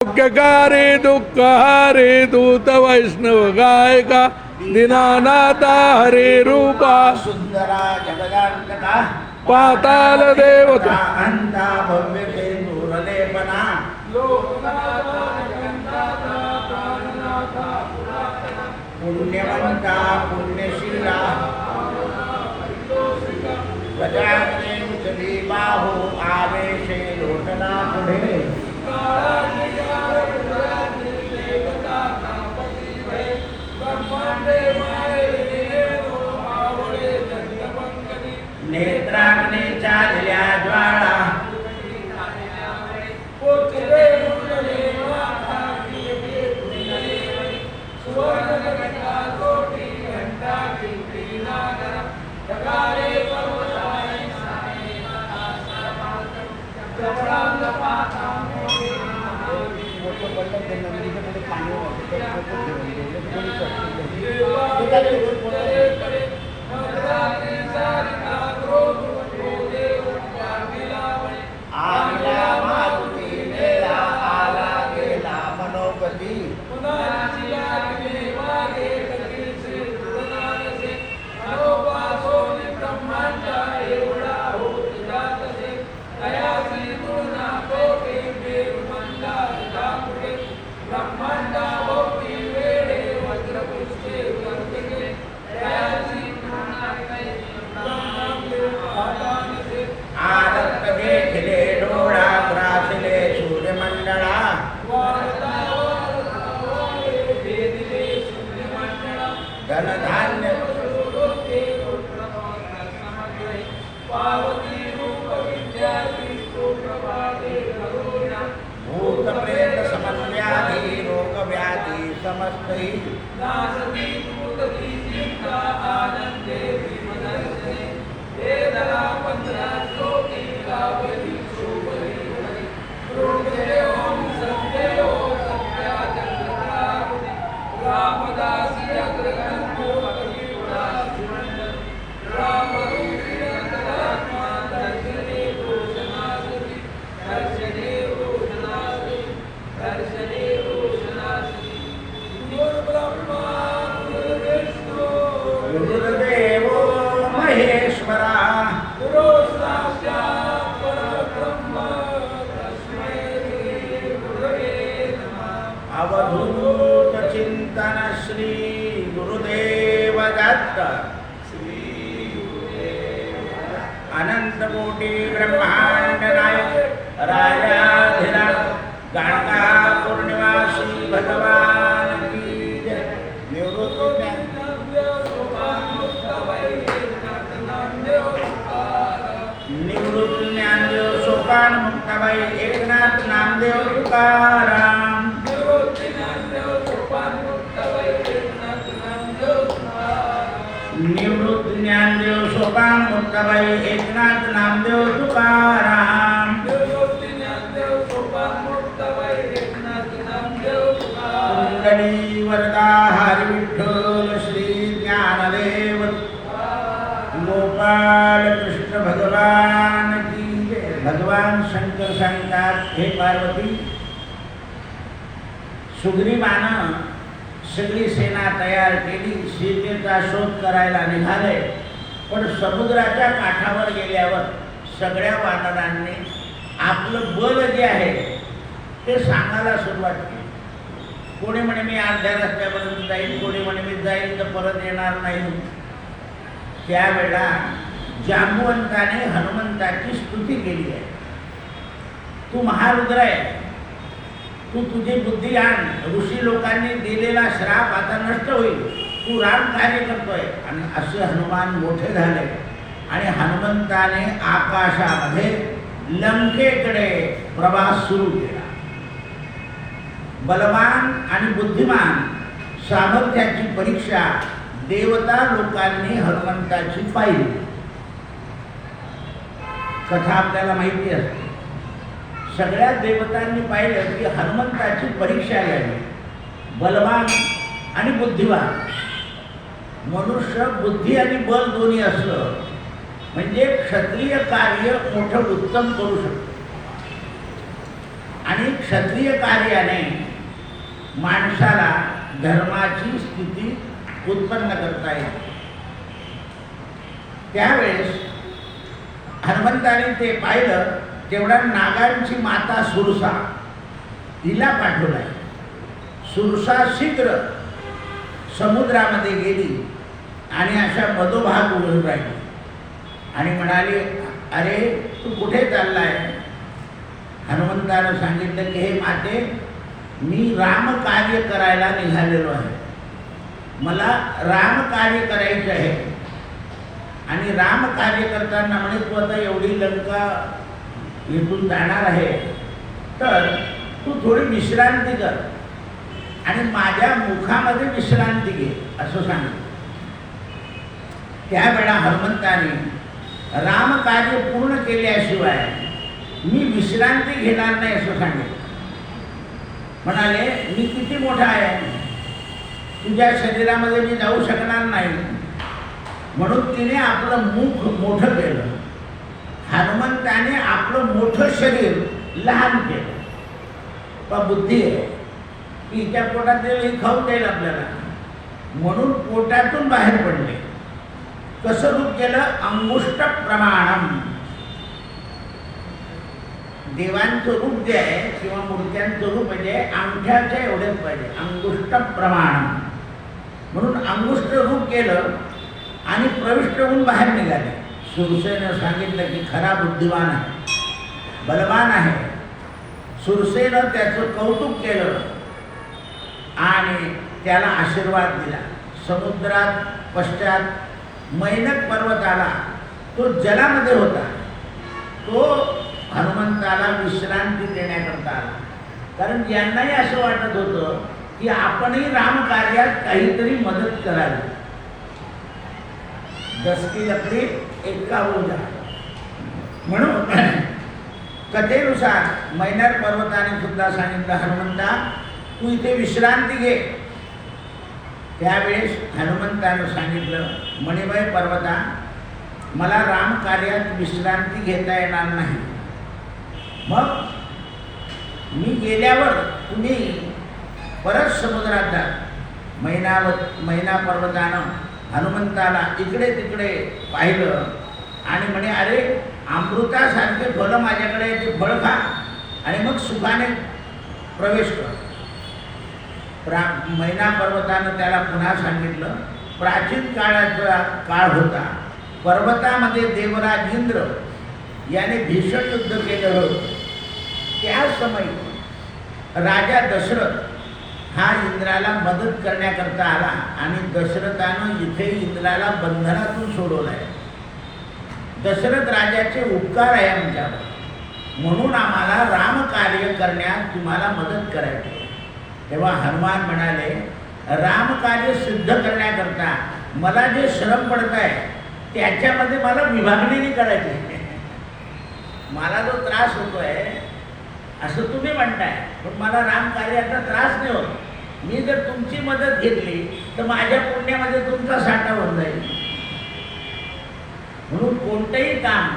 सौख्यकारी दुःखहारी दूत वैष्णव गायका दीनानाथा हरे रूपा सुंदरा जगदांतका पाताल देवता अंता भव्य सेंदूरलेपना पुण्यवंता पुण्यशीला गजानने उचली बाहू आवेशे लोटना पुढे नेत्राग्ने चालल्या ज्वाळा अवधूत चिंतन श्री गुरुदेव दत्त अनंत कोटी ब्रह्मांड नायक राजाधिराज गाणगापूर निवासी भगवान की जय. निवृत्त ज्ञानदेव सोपान मुक्ताबाई एकनाथ नामदेव तुकाराम निवृत्त ज्ञानदेव सोपान मुक्ताबाई एकनाथ नामदेव तुकाराम कुंडली वरदा हरी विठ्ठल श्री ज्ञानदेव गोपाल कृष्ण भगवान की जय. भगवान शंकर सांगतात, हे पार्वती, सुग्रीवानं सगळी सेना तयार केली, सीतेचा शोध करायला निघाले. पण समुद्राच्या काठावर गेल्यावर सगळ्या वानरांनी आपलं बल जे आहे ते सांगायला सुरुवात केली. कोणी म्हणे मी अर्ध्या रस्त्यापर्यंत जाईल, कोणी म्हणे मी जाईल तर परत येणार नाही. त्यावेळेला जांबुवंताने हनुमंताची स्तुती केली आहे. तू महारुद्र आहे, तू तुझी बुद्धी आण, ऋषी लोकांनी दिलेला श्राप आता नष्ट होईल, तू राम कार्य करतोय. आणि असे हनुमान मोठे झाले आणि हनुमंताने आकाशामध्ये लंकेकडे प्रवास सुरू केला. बलवान आणि बुद्धिमान सामर्थ्याची परीक्षा देवता लोकांनी हनुमंताची पाहिली. कथा आपल्याला माहिती असते. सगळ्या देवतांनी पाहिलं की हनुमंताची परीक्षा घ्यावी. बलवान आणि बुद्धिवान, मनुष्य बुद्धी आणि बल दोन्ही असलं म्हणजे क्षत्रिय कार्य मोठं उत्तम करू शकतो. आणि क्षत्रिय कार्याने माणसाला धर्माची स्थिती उत्पन्न करता येते. त्यावेळेस हनुमंताने ते पाहिलं, तेवढा नागांची माता सुरसा हिला पाठवलाय. सुरसा शीघ्र समुद्रामध्ये गेली आणि अशा मधोभाग उडून राहिली आणि म्हणाली, अरे तू कुठे चाललाय? हनुमंतानं सांगितलं की हे माते, मी रामकार्य करायला निघालेलो आहे. मला रामकार्य करायचं आहे आणि रामकार्य करताना म्हणे तू आता एवढी लंका इथून जाणार आहे, तर तू थोडी विश्रांती कर आणि माझ्या मुखामध्ये विश्रांती घे असं सांगितलं. त्यावेळा हनुमंताने रामकार्य पूर्ण केल्याशिवाय मी विश्रांती घेणार नाही असं सांगितलं. म्हणाले, मी किती मोठा आहे, तुझ्या शरीरामध्ये मी जाऊ शकणार नाही. म्हणून तिने आपलं मुख मोठं केलं. हनुमंताने आपलं मोठं शरीर लहान केलं. पण बुद्धी आहे की हिच्या पोटात देईल, खाऊन देईल आपल्याला, म्हणून पोटातून बाहेर पडले. कसं रूप केलं? अंगुष्ट प्रमाणम. देवांचं रूप जे आहे किंवा मूर्त्यांचं रूप म्हणजे अंगठ्याच्या एवढेच पाहिजे, अंगुष्ट प्रमाणम. म्हणून अंगुष्ट रूप केलं आणि प्रविष्ट होऊन बाहेर निघाले. सुरसेनं सांगितलं की खरा बुद्धिमान आहे, बलवान आहे. सुरसेनं त्याचं कौतुक केलं आणि त्याला आशीर्वाद दिला. समुद्रात पश्चात मैनक पर्वत आला, तो जलामध्ये होता. तो हनुमंताला विश्रांती देण्याकरता आला, कारण यांनाही असं वाटत होतं की आपणही रामकार्यात काहीतरी मदत करावी. दसकी लकडी एका ओझा. म्हणून कथेनुसार मैनर पर्वताने सुद्धा सांगितलं, हनुमंता तू इथे विश्रांती घे. त्यावेळेस हनुमंतानं सांगितलं, मणिमय पर्वता, मला रामकार्यात विश्रांती घेता येणार नाही. मग मी गेल्यावर तुम्ही परत समुद्रात जा. मैना पर्वतानं हनुमंताला इकडे तिकडे पाहिलं आणि म्हणे, अरे अमृतासारखे फळं माझ्याकडे आहे, ते फळ खा आणि मग सुखाने प्रवेश कर. मैना पर्वतानं त्याला पुन्हा सांगितलं, प्राचीन काळाचा काळ होता. पर्वतामध्ये देवराज इंद्र याने भीषण युद्ध केलं होतं. त्या समयी राजा दशरथ हा इंद्राला मदत करण्याकरता आला आणि दशरथानं इथे इंद्राला बंधनातून सोडवलं आहे. दशरथ राजाचे उपकार आहे आमच्यावर, म्हणून आम्हाला रामकार्य करण्यात तुम्हाला मदत करायची. तेव्हा हनुमान म्हणाले, रामकार्य सिद्ध करण्याकरता मला जे श्रम पडत आहे त्याच्यामध्ये मला विभागणी नाही करायची. मला जो त्रास होतोय असं तुम्ही म्हणताय, पण मला रामकार्याचा त्रास नाही होत. मी जर तुमची मदत घेतली तर माझ्या पुण्यामध्ये तुमचा साठा होऊन जाईल. म्हणून कोणतंही काम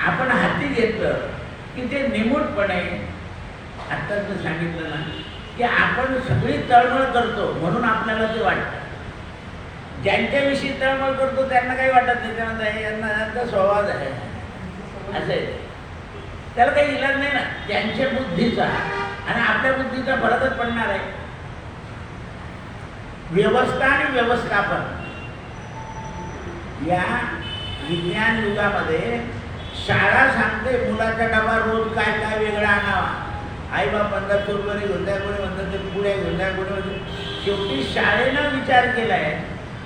आपण हाती घेतलं की ते निमूटपणे, आत्ताच मी सांगितलं ना की आपण सगळी तळमळ करतो म्हणून आपल्याला ते वाटतं. ज्यांच्याविषयी तळमळ करतो त्यांना काही वाटत नाही, त्यांना यांचा स्वभाव आहे असं आहे. त्याला काही इलाज नाही ना, त्यांच्या बुद्धीचा आणि आपल्या बुद्धीचा फरकच पडणार आहे. व्यवस्था आणि व्यवस्थापन या विज्ञान युगामध्ये शाळा सांगते मुलाचा डबा रोज काय काय वेगळा आणावा. आई बाप म्हणतात चोरबरी घेऊन द्या, कोणी म्हणतात ते पुढे घेऊन द्या, कोणी म्हणतात. शेवटी शाळेनं विचार केला आहे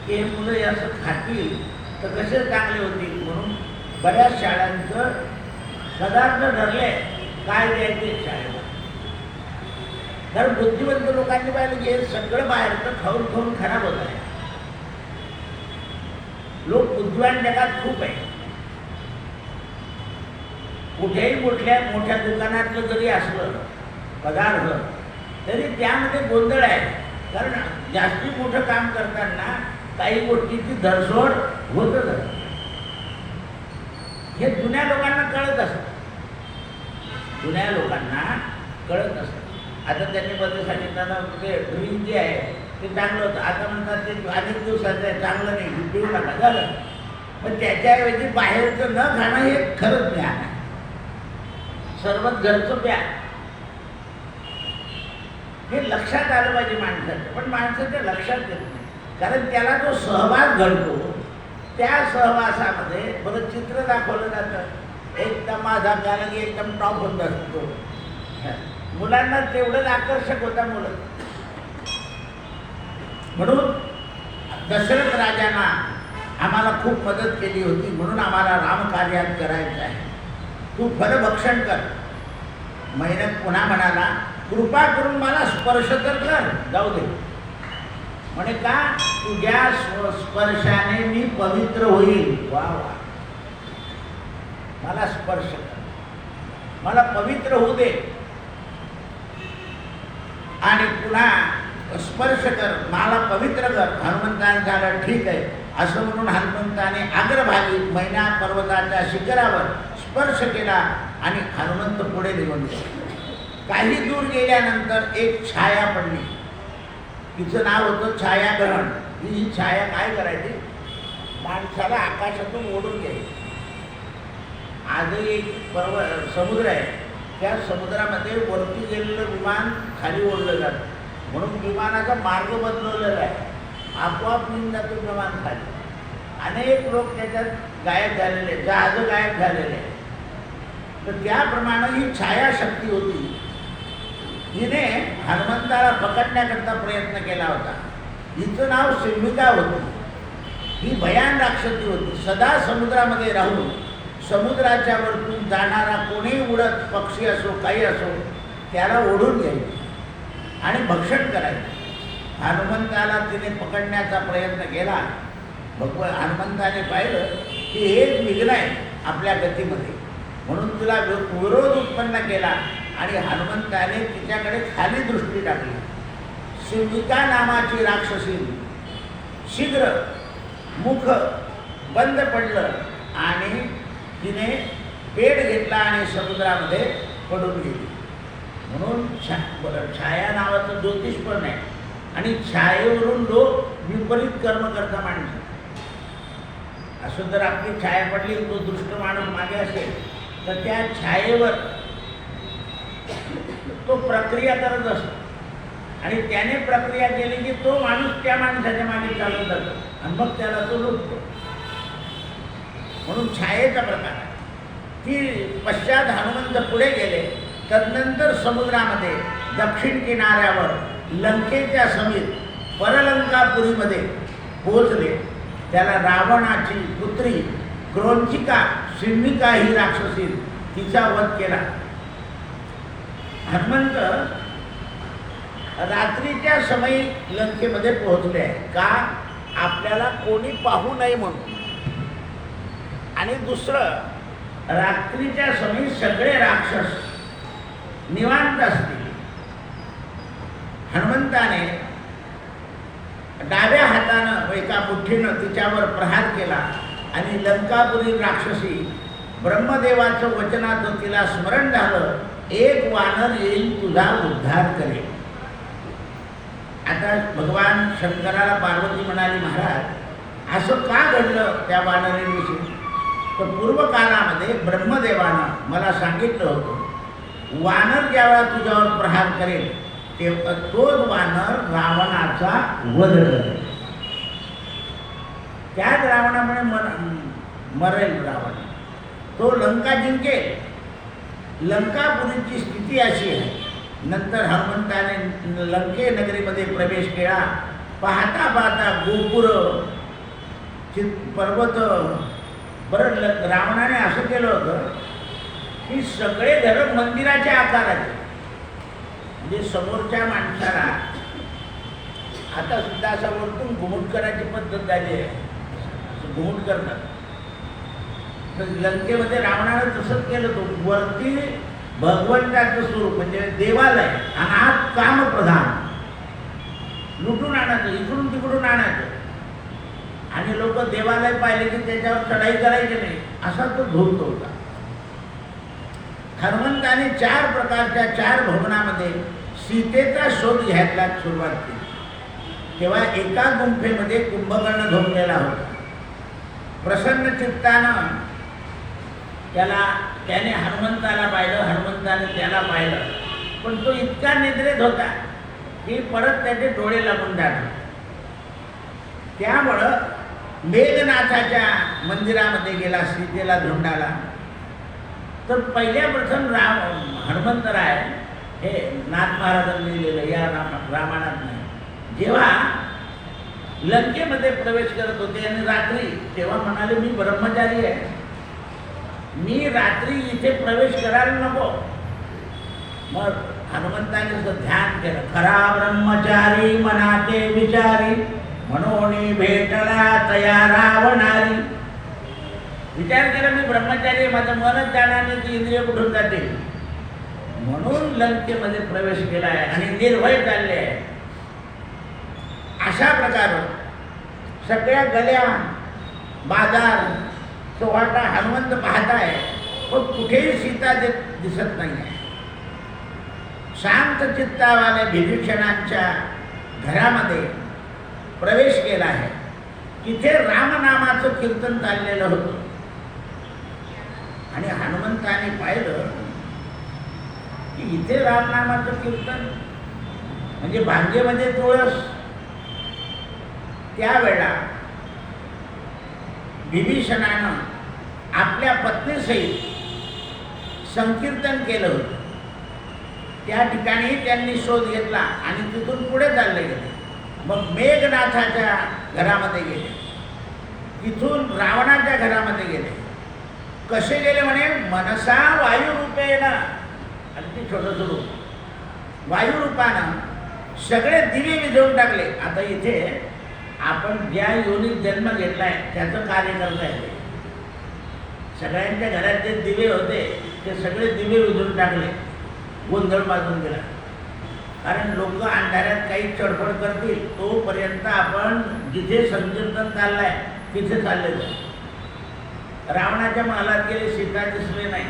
की हे मुलं असं खातील तर कसे चांगले होतील. म्हणून बऱ्याच शाळांचं पदार्थ ठरले काय द्यायचे शाळेला. तर बुद्धिवंत लोकांनी पाहिलं की हे सगळं बाहेरचं खाऊन खाऊन खराब होत आहे. लोक बुद्धिवान जगात खूप आहे. कुठेही मोठ्या दुकानातलं जरी असलं पदार्थ तरी त्यामध्ये गोंधळ आहे. कारण जास्ती मोठं काम करताना काही गोष्टीची धरसोड होतच असते. हे जुन्या लोकांना कळत असतं. जुन्या लोकांना कळत नसतं. आता त्यांनी मध्ये सांगितलं ना ते ड्रिंक जे आहे ते चांगलं होतं, आता म्हणतात ते अनेक दिवसाचं आहे, चांगलं नाही, पिऊ नका, झालं. पण त्याच्याऐवजी बाहेरचं न खाणं हे खरंच ज्ञान आहे. सर्वच घरचं प्या हे लक्षात आलं पाहिजे माणसाचं, पण माणसाच्या लक्षात येत नाही. कारण त्याला जो सहवास घडतो त्या सहवासामध्ये बरं चित्र दाखवलं जातं, एकदम माझा कारण एकदम टॉप होत असतो. मुलांना तेवढंच आकर्षक होता मुलं. म्हणून दशरथ राजांना आम्हाला खूप मदत केली होती, म्हणून आम्हाला रामकार्यात करायचं आहे, तू फलभक्षण कर. महिन्यात पुन्हा म्हणाला, कृपा करून मला स्पर्श तर कर, जाऊ दे. म्हणे का, तुझ्या स्पर्शाने मी पवित्र होईल. वा वा, मला स्पर्श कर, मला पवित्र होऊ दे आणि पुन्हा स्पर्श कर, मला पवित्र कर. हनुमंताने झालं ठीक आहे असं म्हणून हनुमंताने अग्रभागी मैना पर्वताच्या शिखरावर स्पर्श केला आणि हनुमंत पुढे निघून गेले. काही दूर गेल्यानंतर एक छाया पडली, तिचं नाव होतं छायाग्रहण. ही छाया काय करायची, माणसाला आकाशातून ओढून घ्यायची. आजही एक समुद्र आहे, त्या समुद्रामध्ये वरती गेलेलं विमान खाली ओढलं जातं, म्हणून विमानाचा मार्ग बदलवलेला आहे, आपोआप निघून जातो विमान खाली. अनेक लोक त्याच्यात गायब झालेले, जहाज गायब झालेले. तर त्याप्रमाणे ही छायाशक्ती होती, हिने हनुमंताला पकडण्याकरता प्रयत्न केला होता. हिचं नाव सिंहिका होतं. ही भयान राक्षसी होती. सदा समुद्रामध्ये राहून समुद्राच्या वरतून जाणारा कोणीही उडत पक्षी असो काही असो त्याला ओढून घ्यायची आणि भक्षण करायचं. हनुमंताला तिने पकडण्याचा प्रयत्न केला. हनुमंताने पाहिलं की हे विघ्न आहे आपल्या गतीमध्ये, म्हणून तिला विरोध उत्पन्न केला आणि हनुमंताने तिच्याकडे खाली दृष्टी टाकली. सिंहिका नामाची राक्षसी शीघ्र मुख बंद पडलं आणि तिने पेट घेतला आणि समुद्रामध्ये पडून गेली. म्हणून छाया नावाचं ज्योतिष पण आहे आणि छायेवरून लोक विपरीत कर्म करता माणसं. असं जर आपली छाया पडली, तो दुष्ट माणूस मागे असेल तर त्या छायेवर तो प्रक्रिया करत असतो आणि त्याने प्रक्रिया केली की तो माणूस त्या माणसाच्या मागे चालत जातो आणि मग त्याला तो लुटतो. म्हणून छायेचा प्रकार आहे. ती पश्चात हनुमंत पुढे गेले. तदनंतर समुद्रामध्ये दक्षिण किनाऱ्यावर लंकेच्या समीप परलंकापुरीमध्ये पोहोचले. त्याला रावणाची पुत्री क्रोंचिका सिंहिका ही राक्षसी तिचा वध केला. हनुमंत रात्रीच्या समयी लंकेमध्ये पोहोचले आहे का, आपल्याला कोणी पाहू नये म्हणून. आणि दुसरं, रात्रीच्या समयी सगळे राक्षस निवांत असतील. हनुमंताने डाव्या हातानं एका मुठ्ठीनं तिच्यावर प्रहार केला आणि लंकापुरी राक्षसी ब्रह्मदेवाचं वचनाचं तिला स्मरण झालं, एक वानर येईल तुझा उद्धार करेल. आता भगवान शंकराला पार्वती म्हणाली, महाराज असं का घडलं त्या वानरीविषयी. तर पूर्वकाळामध्ये ब्रह्मदेवानं मला सांगितलं होतं, वानर ज्यावेळा तुझ्यावर प्रहार करेल तेव्हा तोच वानर रावणाचा वध करेल. त्याच रावणामुळे मरेल रावण, तो लंका जिंकेल. लंकापुरीची स्थिती अशी आहे. नंतर हनुमंताने लंके नगरीमध्ये प्रवेश केला. पाहता पाहता गोपुर पर्वत. बरं, रावणाने असं केलं होतं की सगळे घर मंदिराच्या आकाराचे. म्हणजे समोरच्या माणसाला आता सुद्धा असा वरतून घुमट करायची पद्धत झाली आहे, घुमट करणं. तर लंकेमध्ये रावणानं तसंच केलं. तो वरती भगवंताचं स्वरूप म्हणजे देवालय आणि आत कामप्रधान लुटून आणायचं, इकडून तिकडून आणायचं आणि लोक देवालय पाहिले की त्याच्यावर चढाई करायची नाही, असा तो धूर्त होता. हनुमंताने 4 प्रकारच्या 4 भवनामध्ये सीतेचा शोध घ्यायला सुरुवात केली. तेव्हा एका गुंफेमध्ये कुंभकर्ण झोपलेला होता. प्रसन्न चित्तानं त्याने हनुमंताला पाहिलं, हनुमंताने त्याला पाहिलं, पण तो इतका निद्रेत होता की परत त्याचे डोळे लागून जाणार. त्यामुळं मेघनाथाच्या मंदिरामध्ये गेला सीतेला धुंडाला. तर पहिल्या प्रथम हनुमंतराय हे नाथ महाराजांनी लिहिलेलं या रामायणात नाही. जेव्हा लंकेमध्ये प्रवेश करत होते आणि रात्री, तेव्हा म्हणाले मी ब्रह्मचारी आहे, मी रात्री इथे प्रवेश करायला नको. मग हनुमंताने असं ध्यान केलं, खरा ब्रह्मचारी मनाचे विचारी, म्हणून भेटला तया रावणारी. विचार केला मी ब्रह्मचारी आहे, माझं मनच जाणार नाही की इंद्रिय कुठून जाते, म्हणून लंकेमध्ये प्रवेश केला आहे आणि निर्भय चालले आहे. अशा प्रकारे सगळ्या गल्या बाजार चौहाटा हनुमंत पाहताय, पण कुठेही सीता दिसत नाही आहे. शांत चित्तावाल्या विभीषणांच्या घरामध्ये प्रवेश केला आहे. तिथे रामनामाचं कीर्तन चाललेलं होतं आणि हनुमंताने पाहिलं की इथे रामनामाचं कीर्तन म्हणजे भांगेमध्ये तुळस. त्यावेळा विभीषणानं आपल्या पत्नीसहित संकीर्तन केलं होतं. त्या ठिकाणी त्यांनी शोध घेतला आणि तिथून पुढे चालले गेले. मग मेघनाथाच्या घरामध्ये गेले, तिथून रावणाच्या घरामध्ये गेले. कसे गेले म्हणे, मनसा वायुरूपेण, अगदी छोटंसं रूप वायुरूपानं सगळे दिवे विझवून टाकले. आता इथे आपण ज्या योनीत जन्म घेतलाय त्याचं कार्य करता येते. सगळ्यांच्या घरात जे दिवे होते ते सगळे दिवे विझवून टाकले, गोंधळ बाजून गेला. कारण लोक अंधारात काही चडफड करतील तोपर्यंत आपण जिथे संकीर्तन चाललाय तिथे चालले जाऊ. रावणाच्या महालात गेले, सीता दिसले नाही,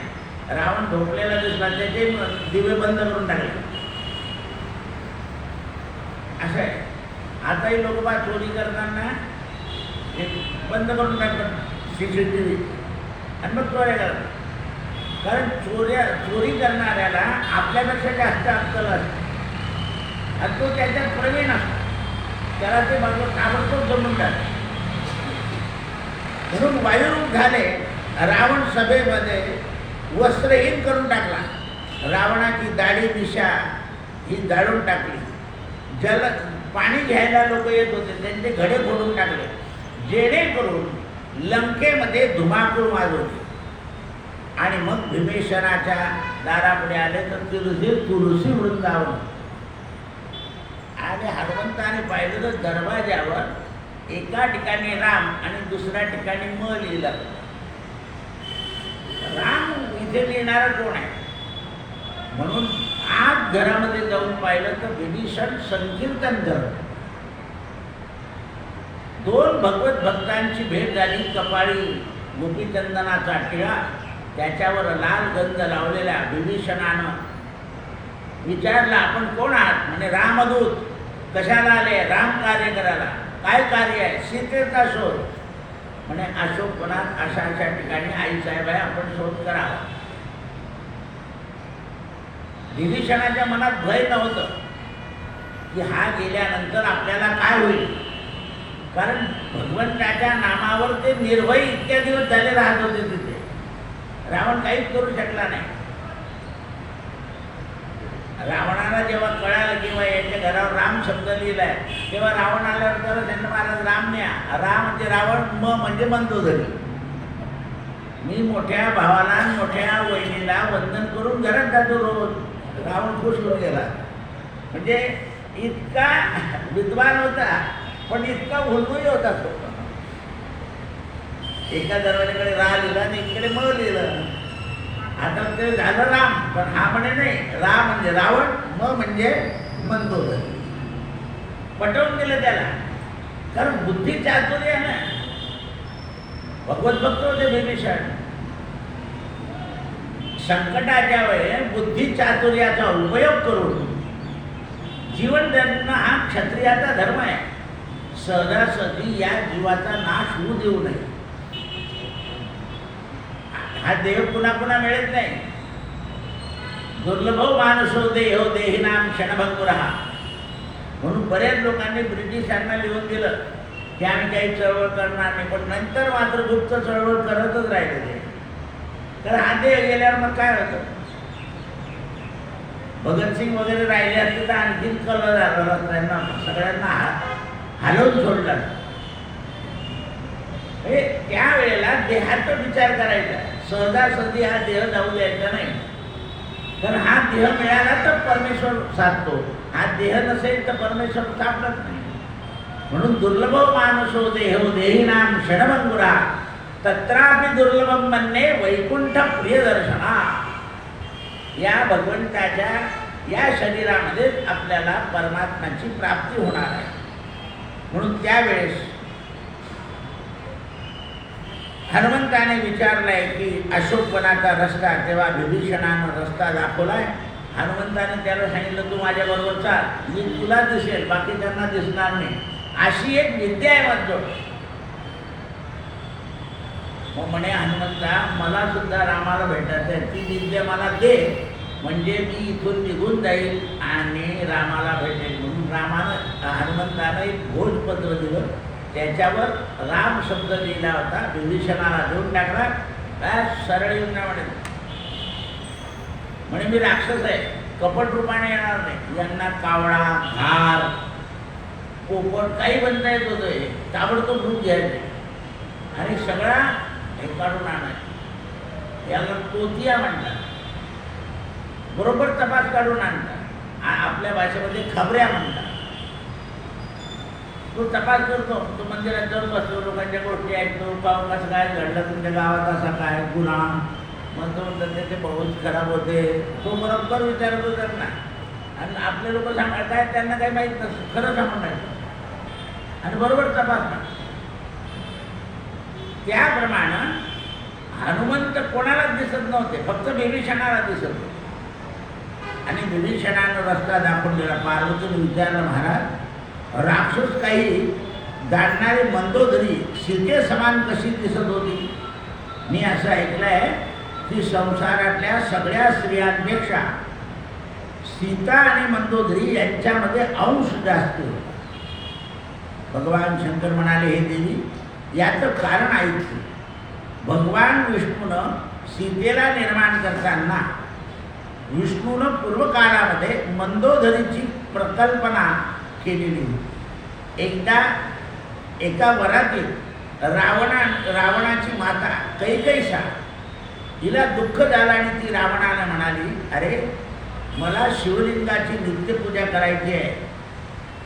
रावण झोपलेला दिसला, त्याचे दिवे बंद करून टाकले. असं आहे. आताही लोक बा चोरी करताना बंद करून टाकतात CCTV आणि मग चोऱ्या करतात. कारण चोरी करणाऱ्याला आपल्यापेक्षा जास्त अक्कल असते आणि तो त्याच्यात प्रवीण असतो, त्याला ते बाजू ताबडतोब जमून टाकतो. म्हणून वायुरूप झाले. रावण सभेमध्ये वस्त्रहीन करून टाकला. रावणाची दाढी मिशा ही जाळून टाकली. पाणी घ्यायला लोक येत होते त्यांचे घडे फोडून टाकले, जेणेकरून लंकेमध्ये धुमाकूळ वाजवली. आणि मग भीमेश्वराच्या दारापुढे आले तर तुलसी वृंदावन. आणि हनुमंताने पाहिलं तर दरवाजावर एका ठिकाणी राम आणि दुसऱ्या ठिकाणी म लिहिलं. राम इथे लिहिणारा कोण आहे म्हणून आत घरामध्ये जाऊन पाहिलं तर विभीषण संकीर्तन करत. 2 भगवत भक्तांची भेट झाली. कपाळी गोपीचंदनाचा टिळा, त्याच्यावर लाल गंध लावलेल्या विभीषणानं विचारलं आपण कोण आहात. म्हणे रामदूत. कशाला आले. राम कार्य करायला. काय कार्य आहे. सीतेचा शोध. म्हणे अशोकवनात अशा अशा ठिकाणी आईसाहेब आहे, आपण शोध करावा. विभीषणाच्या मनात भय नव्हतं की हा गेल्यानंतर आपल्याला काय होईल. कारण भगवंताच्या नामावर ते निर्भय इतक्या दिवस झाले राहत होते तिथे. रावण काहीच करू शकला नाही. रावणाला जेव्हा कळालं किंवा याच्या घरावर राम शब्द लिहिलाय तेव्हा रावण आल्यावर तर त्यांना महाराज राम न्या. राम म्हणजे रावण, म म्हणजे मंदोदरी. मी मोठ्या भावाला मोठ्या वहिनीला वंदन करून घरात जातो रोज. रावण खुश होऊन गेला. म्हणजे इतका विद्वान होता पण इतका भुलभुली होता तो. एका दरवाजाकडे रा लिहिला आणि इकडे म लिहिलं. आता ते झालं राम, पण हा म्हणे नाही. रा म्हणजे रावण, म म्हणजे मंदोदरी. पटवून दिलं त्याला. कारण बुद्धी चातुर्य आहे ना. भगवत भक्त होते विभीषण. संकटाच्या वेळेस बुद्धी चातुर्याचा उपयोग करून जीवन जगणं हा क्षत्रियाचा धर्म आहे. सहजासहजी या जीवाचा नाश होऊ देऊ नये. हा देह पुन्हा पुन्हा मिळत नाही. दुर्लभो मानसो देहो देहिनाम क्षणभंगुरहा. म्हणून बऱ्याच लोकांनी ब्रिटिशांना लिहून दिलं की आम्ही काही चळवळ करणार नाही, पण नंतर मात्र गुप्त चळवळ करतच राहिले ते. तर हा देह गेल्यावर मग काय होतं? भगतसिंग वगैरे राहिले असते तर आणखीन कलर झाला, त्यांना सगळ्यांना हलवून सोडलं. त्यावेळेला देहाचा विचार करायचा. सहजासहजी हा देह जाऊ द्यायचा नाही. तर हा देह मिळाला तर परमेश्वर साधतो, हा देह नसेल तर परमेश्वर सापडत नाही. म्हणून दुर्लभ मानसो देहो देहिनाम क्षणभंगुरा तत्रापि दुर्लभम मन्ये वैकुंठ प्रियदर्शना. या भगवंताच्या या शरीरामध्ये आपल्याला परमात्म्याची प्राप्ती होणार आहे. म्हणून त्यावेळेस हनुमंताने विचारलंय की अशोकवनाचा रस्ता, तेव्हा विभीषणानं रस्ता दाखवलाय. हनुमंताने त्याला सांगितलं तू माझ्याबरोबर चाल, मी तुला दिसेल, बाकी त्यांना दिसणार नाही. अशी एक विद्या आहे माझ्याजवळ. मग म्हणे हनुमंता मला सुद्धा रामाला भेटायचं आहे, ती विद्या मला दे, म्हणजे मी इथून निघून जाईल आणि रामाला भेटेल. म्हणून हनुमंतानं एक भोजपत्र दिलं, त्याच्यावर राम शब्द लिहिला होता. विभीषणाला देऊन टाकला. काय सरळ येऊन नाही म्हणे मी राक्षस आहे, कपट रूपाने येणार नाही. यांना कावळा, घार, पोपट काही बनता येत होतं. हे ताबडतोब रूप घ्यायचे आणि सगळा हे काढून आणायचं. याला तोतिया म्हणतात. बरोबर तपास काढून आणतात. आपल्या भाषेमध्ये खबऱ्या म्हणतात. तो तपास करतो. तो मंदिरात जाऊन बसतो, लोकांच्या गोष्टी ऐकतो, पाहून कसं काय घडलं तुमच्या गावात, असा काय गुन्हा, मग तो त्याचे बहुत खराब होते. तो बरोबर विचारतो त्यांना. आणि आपले लोक सांगतात काय, त्यांना काही माहीत नसतं, खरं सांगून टाकतं आणि बरोबर तपासतात. त्याप्रमाणे हनुमंत कोणालाच दिसत नव्हते, फक्त विभीषणाला दिसत होते. आणि विभीषणानं रस्ता दाखवलेला. पार्वतीने विचारलं महाराज, राक्षस काही जाणणारी मंदोदरी सीते समान कशी दिसत होती? मी असं ऐकलंय की संसारातल्या सगळ्या स्त्रियांपेक्षा सीता आणि मंदोदरी यांच्यामध्ये अंश जास्त होता. भगवान शंकर म्हणाले, हे देवी, याचं कारण ऐकते. भगवान विष्णूनं सीतेला निर्माण करताना विष्णूनं पूर्वकाळामध्ये मंदोदरीची प्रकल्पना केलेली होती. एकदा एका वरातीत रावणाची माता कैकैसा हिला दुःख झालं आणि ती रावणाला म्हणाली, अरे मला शिवलिंगाची नित्यपूजा करायची आहे.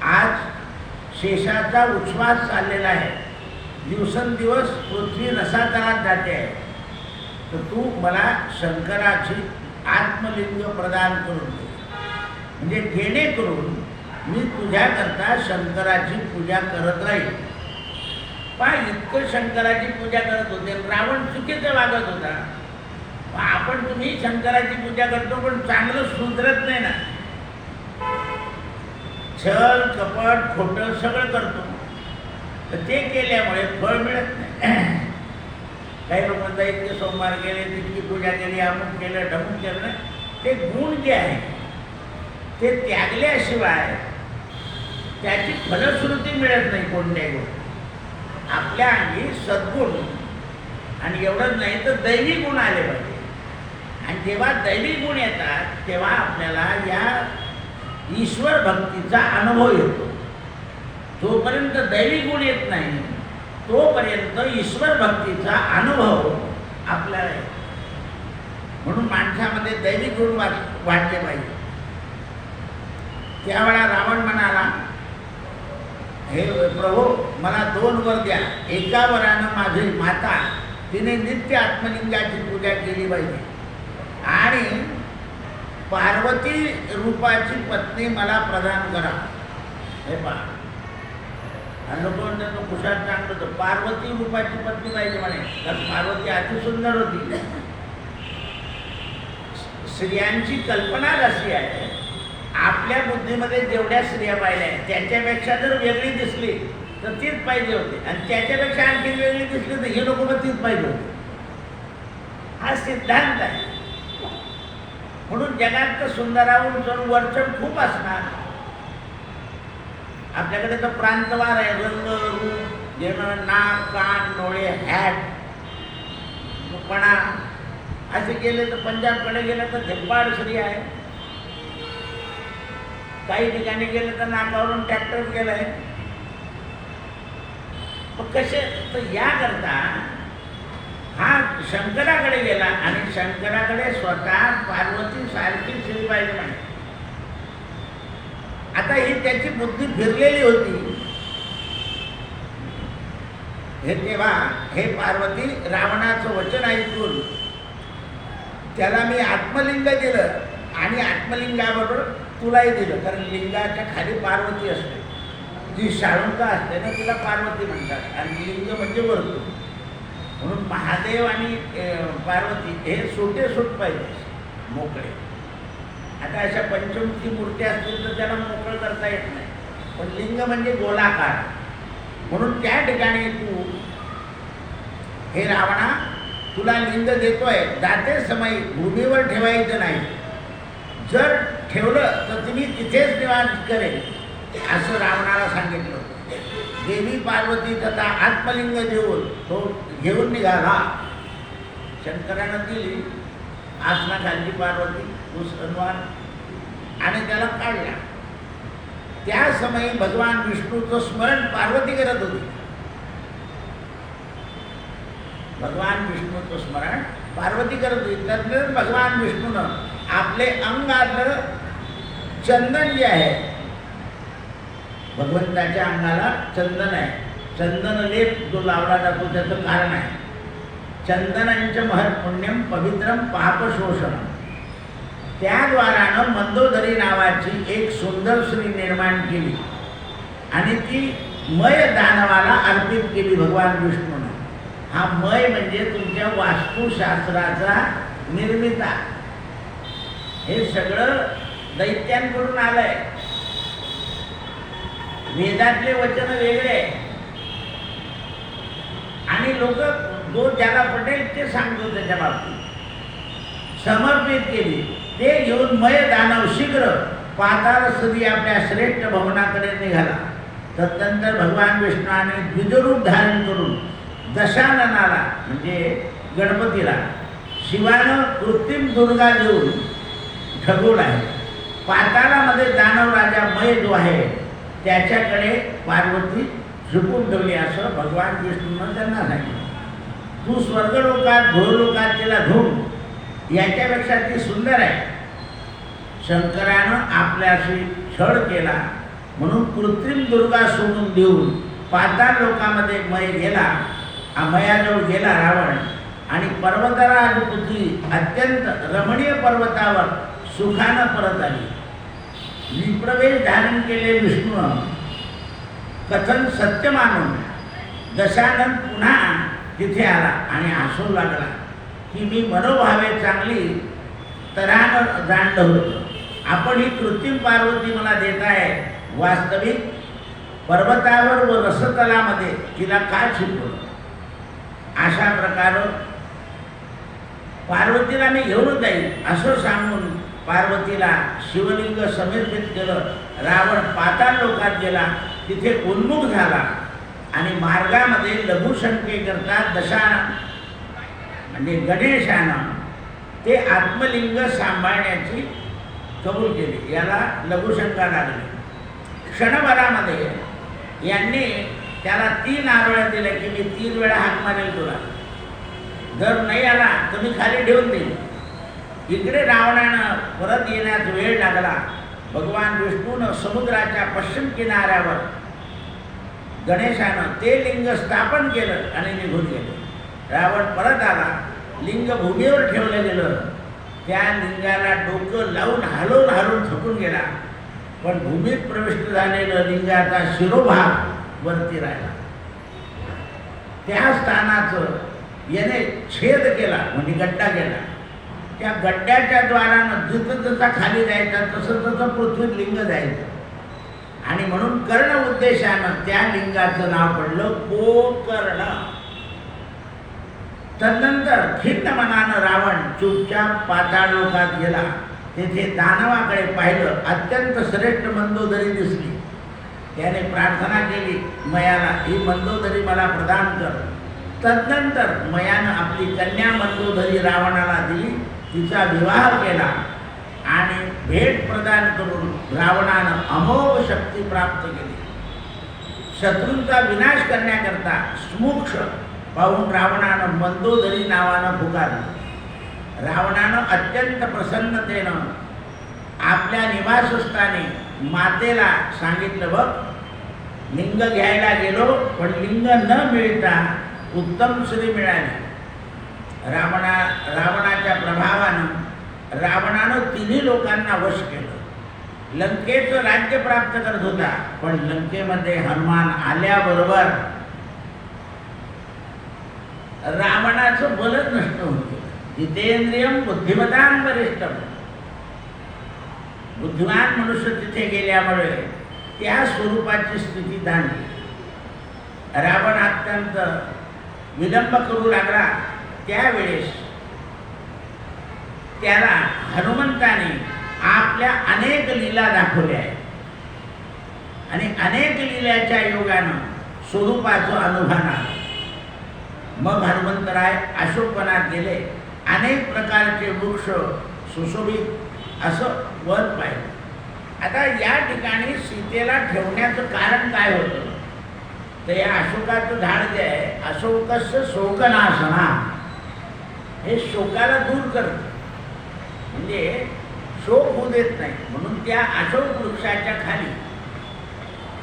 आज शेषाचा उच्छ्वास चाललेला आहे, दिवसेंदिवस पृथ्वी रसातळात जाते आहे, तर तू मला शंकराची आत्मलिंग प्रदान करून दे, म्हणजे जेणेकरून मी तुझ्याकरता शंकराची पूजा करत राहील. पण इतकं शंकराची पूजा करत होते, रावण चुकीचं वागत होता. आपण तुम्ही शंकराची पूजा करतो पण चांगलं सुधरत नाही ना, छल कपट खोटं सगळं करतो. तर ते केल्यामुळे फळ मिळत नाही. काही लोक म्हणतात इतके सोमवार केले, तितकी पूजा केली, अमुक केलं, ढमुक केलं नाही. ते गुण जे आहे ते त्यागल्याशिवाय त्याची फलश्रुती मिळत नाही कोणत्याही गोष्टी. आपल्या अंगी सद्गुण आणि एवढंच नाही तर दैवी गुण आले पाहिजे. आणि जेव्हा दैवी गुण येतात तेव्हा आपल्याला या ईश्वर भक्तीचा अनुभव येतो. जोपर्यंत दैवी गुण येत नाही तोपर्यंत ईश्वर भक्तीचा अनुभव आपल्याला येतो. म्हणून माणसामध्ये दैवी गुण वाढले पाहिजे. त्यावेळा रावण म्हणाला, हे प्रभू मला 2 वर द्या. एका वरानं माझी माता तिने नित्य आत्मलिंगाची पूजा केली पाहिजे आणि पार्वती रूपाची पत्नी मला प्रदान करा. हे पहा, आणि लोक म्हणतात तो कुशात सांगतो पार्वती रूपाची पत्नी पाहिजे म्हणे, कारण पार्वती अति सुंदर होती. स्त्रियांची कल्पनाच अशी आहे, आपल्या बुद्धीमध्ये जेवढ्या स्त्रिया पाहिल्या आहेत त्याच्यापेक्षा जर वेगळी दिसली तर तीच पाहिजे होती, आणि त्याच्यापेक्षा आणखी वेगळी दिसली तर ही लोक तीच पाहिजे होती. हा सिद्धांत आहे. म्हणून जगात तर सुंदराहून जर वरचढ खूप असणार. आपल्याकडे तर प्रांतवार आहे, रंग रूप जेणं नाक कान डोळे हॅट पणा असे गेले तर पंजाबकडे गेलं तर धेप्पाड स्त्री आहे, काही ठिकाणी गेले तर नाकावरून ट्रॅक्टर गेलाय. कसे तर याकरता हा शंकराकडे गेला आणि शंकराकडे स्वतः पार्वती सारखी स्त्री पाहिजे म्हणे. आता ही त्याची बुद्धी फिरलेली होती. हे तेव्हा हे पार्वती रावणाचं वचन ऐकून त्याला मी आत्मलिंग दिलं आणि आत्मलिंगाबरोबर तुलाही दिलं, कारण लिंगाच्या खाली पार्वती असते, जी शाळुंका असते ना तिला पार्वती म्हणतात, आणि लिंग म्हणजे वर्तुळ. म्हणून महादेव आणि पार्वती हे सुटे सुट पाहिजे, मोकळे. आता अशा पंचमुखी मूर्त्या असतील तर त्याला मोकळं करता येत नाही, पण लिंग म्हणजे गोलाकार. म्हणून त्या ठिकाणी तू हे रावणा तुला लिंग देतोय, जाते समय भूमीवर ठेवायचं नाही, जर ठेवलं तर तुम्ही तिथेच निवास करेल असं रावणाला सांगितलं. देवी पार्वती तथा आत्मलिंग देऊन तो घेऊन निघाला. शंकरानं दिली आसनाखालची पार्वती सन्मान आणि त्याला काढला. त्या समयी भगवान विष्णूचं स्मरण पार्वती करत होती. भगवान विष्णूचं स्मरण पार्वती करत होती. त्यातलं भगवान विष्णूनं आपले अंगातलं चंदन जे आहे, भगवंताच्या अंगाला चंदन आहे, चंदन लेप जो लावला जातो त्याचं कारण आहे. चंदनांचं महत् पुण्यम पवित्रम पापशोषणम. त्याद्वारानं मंदोदरी नावाची एक सुंदर स्त्री निर्माण केली आणि ती मय दानवाला अर्पित केली भगवान विष्णूनं. हा मय म्हणजे तुमच्या वास्तुशास्त्राचा निर्मिता. हे सगळं दैत्यांकडून आलंय. वेदातले वचन वेगळे आणि लोक जो ज्याला पटेल ते सांगतो त्याच्या बाबतीत समर्पित केली. ते घेऊन मय दानव शीघ्र पाताळ स्त्री आपल्या श्रेष्ठ भवनाकडे निघाला. तदनंतर भगवान विष्णूने द्विजरूप धारण करून दशाननाला म्हणजे गणपतीला शिवानं कृत्रिम दुर्गा देऊन ठगवला आहे. पाताळामध्ये दानव राजा मय जो आहे त्याच्याकडे पार्वती झुकून ठेवली असं भगवान विष्णूनं त्यांना सांगितलं. तू स्वर्गलोकात भूलोकात तिला धुम, याच्यापेक्षा ती सुंदर आहे. शंकरानं आपल्याशी छळ केला म्हणून कृत्रिम दुर्गा सोडून देऊन पाताळ लोकामध्ये मय गेला. मयाजवळ गेला रावण आणि पर्वतराज पुत्री अत्यंत रमणीय पर्वतावर सुखानं परत आली. विप्रवेश धारण केले विष्णूनं कथन सत्य मानून दशानन पुन्हा तिथे आला आणि हसू लागला की मी मनोभावे चांगली तऱ्हानं जाणलं होतं. आपण ही कृत्रिम पार्वती मला देताय, वास्तविक पर्वतावर व रसतलामध्ये तिला का छिपवलं. अशा प्रकारे पार्वतीला मी घेऊन जाईल असं सांगून पार्वतीला शिवलिंग समर्पित केलं. रावण पाताळ लोकात गेला, तिथे उन्मुख झाला आणि मार्गामध्ये लघुशंकेकरता दशानन म्हणजे गणेशानं ते आत्मलिंग सांभाळण्याची कबूल केली. याला लघुशंका लागली. क्षणभरामध्ये यांनी त्याला 3 नारळ दिले की मी 3 वेळा हाक मारेल तुला, जर नाही आला तर मी खाली ठेवून देईल. इकडे रावणानं परत येण्यास वेळ लागला. भगवान विष्णूनं समुद्राच्या पश्चिम किनाऱ्यावर गणेशानं ते लिंग स्थापन केलं आणि निघून गेले. रावण परत आला, लिंग भूमीवर ठेवलं गेलं. त्या लिंगाला डोकं लावून हलवून हलवून थकून गेला, पण भूमीत प्रविष्ट झालेलं लिंगाचा शिरोभाग वरती राहिला. त्या स्थानाचं याने छेद केला म्हणजे गड्डा केला त्या गड्ड्याच्या द्वारानं जिथं जसा खाली जायचा तसं तसं पृथ्वीत लिंग जायचं. आणि म्हणून कर्ण उद्देशानं त्या लिंगाचं नाव पडलं गोकर्ण. तदनंतर खिन्न मनानं रावण चुपचाप पाताळ लोकात गेला. तेथे दानवाकडे पाहिलं, अत्यंत श्रेष्ठ मंदोदरी दिसली. त्याने प्रार्थना केली मयाला, ही मंदोदरी मला प्रदान कर. तदनंतर मयानं आपली कन्या मंदोदरी रावणाला दिली. तिचा विवाह केला आणि भेट प्रदान करून रावणानं अमोघ शक्ती प्राप्त केली. शत्रूंचा विनाश करण्याकरता स्मुक्ष पाहून रावणानं मंदोदरी नावानं पुकारलं. रावणानं अत्यंत प्रसन्नतेनं आपल्या निवासस्थानी मातेला सांगितलं, बघ लिंग घ्यायला गेलो पण लिंग न मिळता उत्तम स्त्री मिळाली. रावणाच्या प्रभावानं रावणानं तिन्ही लोकांना वश केलं. लंकेचं राज्य प्राप्त करत होता, पण लंकेमध्ये हनुमान आल्याबरोबर रावणाचं बलच नष्ट होतं. जितेंद्रियम बुद्धिमतां वरिष्ठम. बुद्धिमान मनुष्य तिथे गेल्यामुळे त्या स्वरूपाची स्थिती जाणली. रावण अत्यंत विलंब करू लागला. त्यावेळेस त्याला हनुमंताने आपल्या अनेक लीला दाखवल्या आहेत आणि अनेक लीलाच्या योगानं स्वरूपाचं अनुभव आलं. मग हनुमंतराय अशोकवनात गेले. अनेक प्रकारचे वृक्ष सुशोभित असं वन पाहिलं. आता या ठिकाणी सीतेला ठेवण्याचं कारण काय होतं, तर या अशोकाचं झाड जे आहे, अशोकस्य शोकनाशना, हे शोकाला दूर करतं, म्हणजे शोक होऊ देत नाही. म्हणून त्या अशोक वृक्षाच्या खाली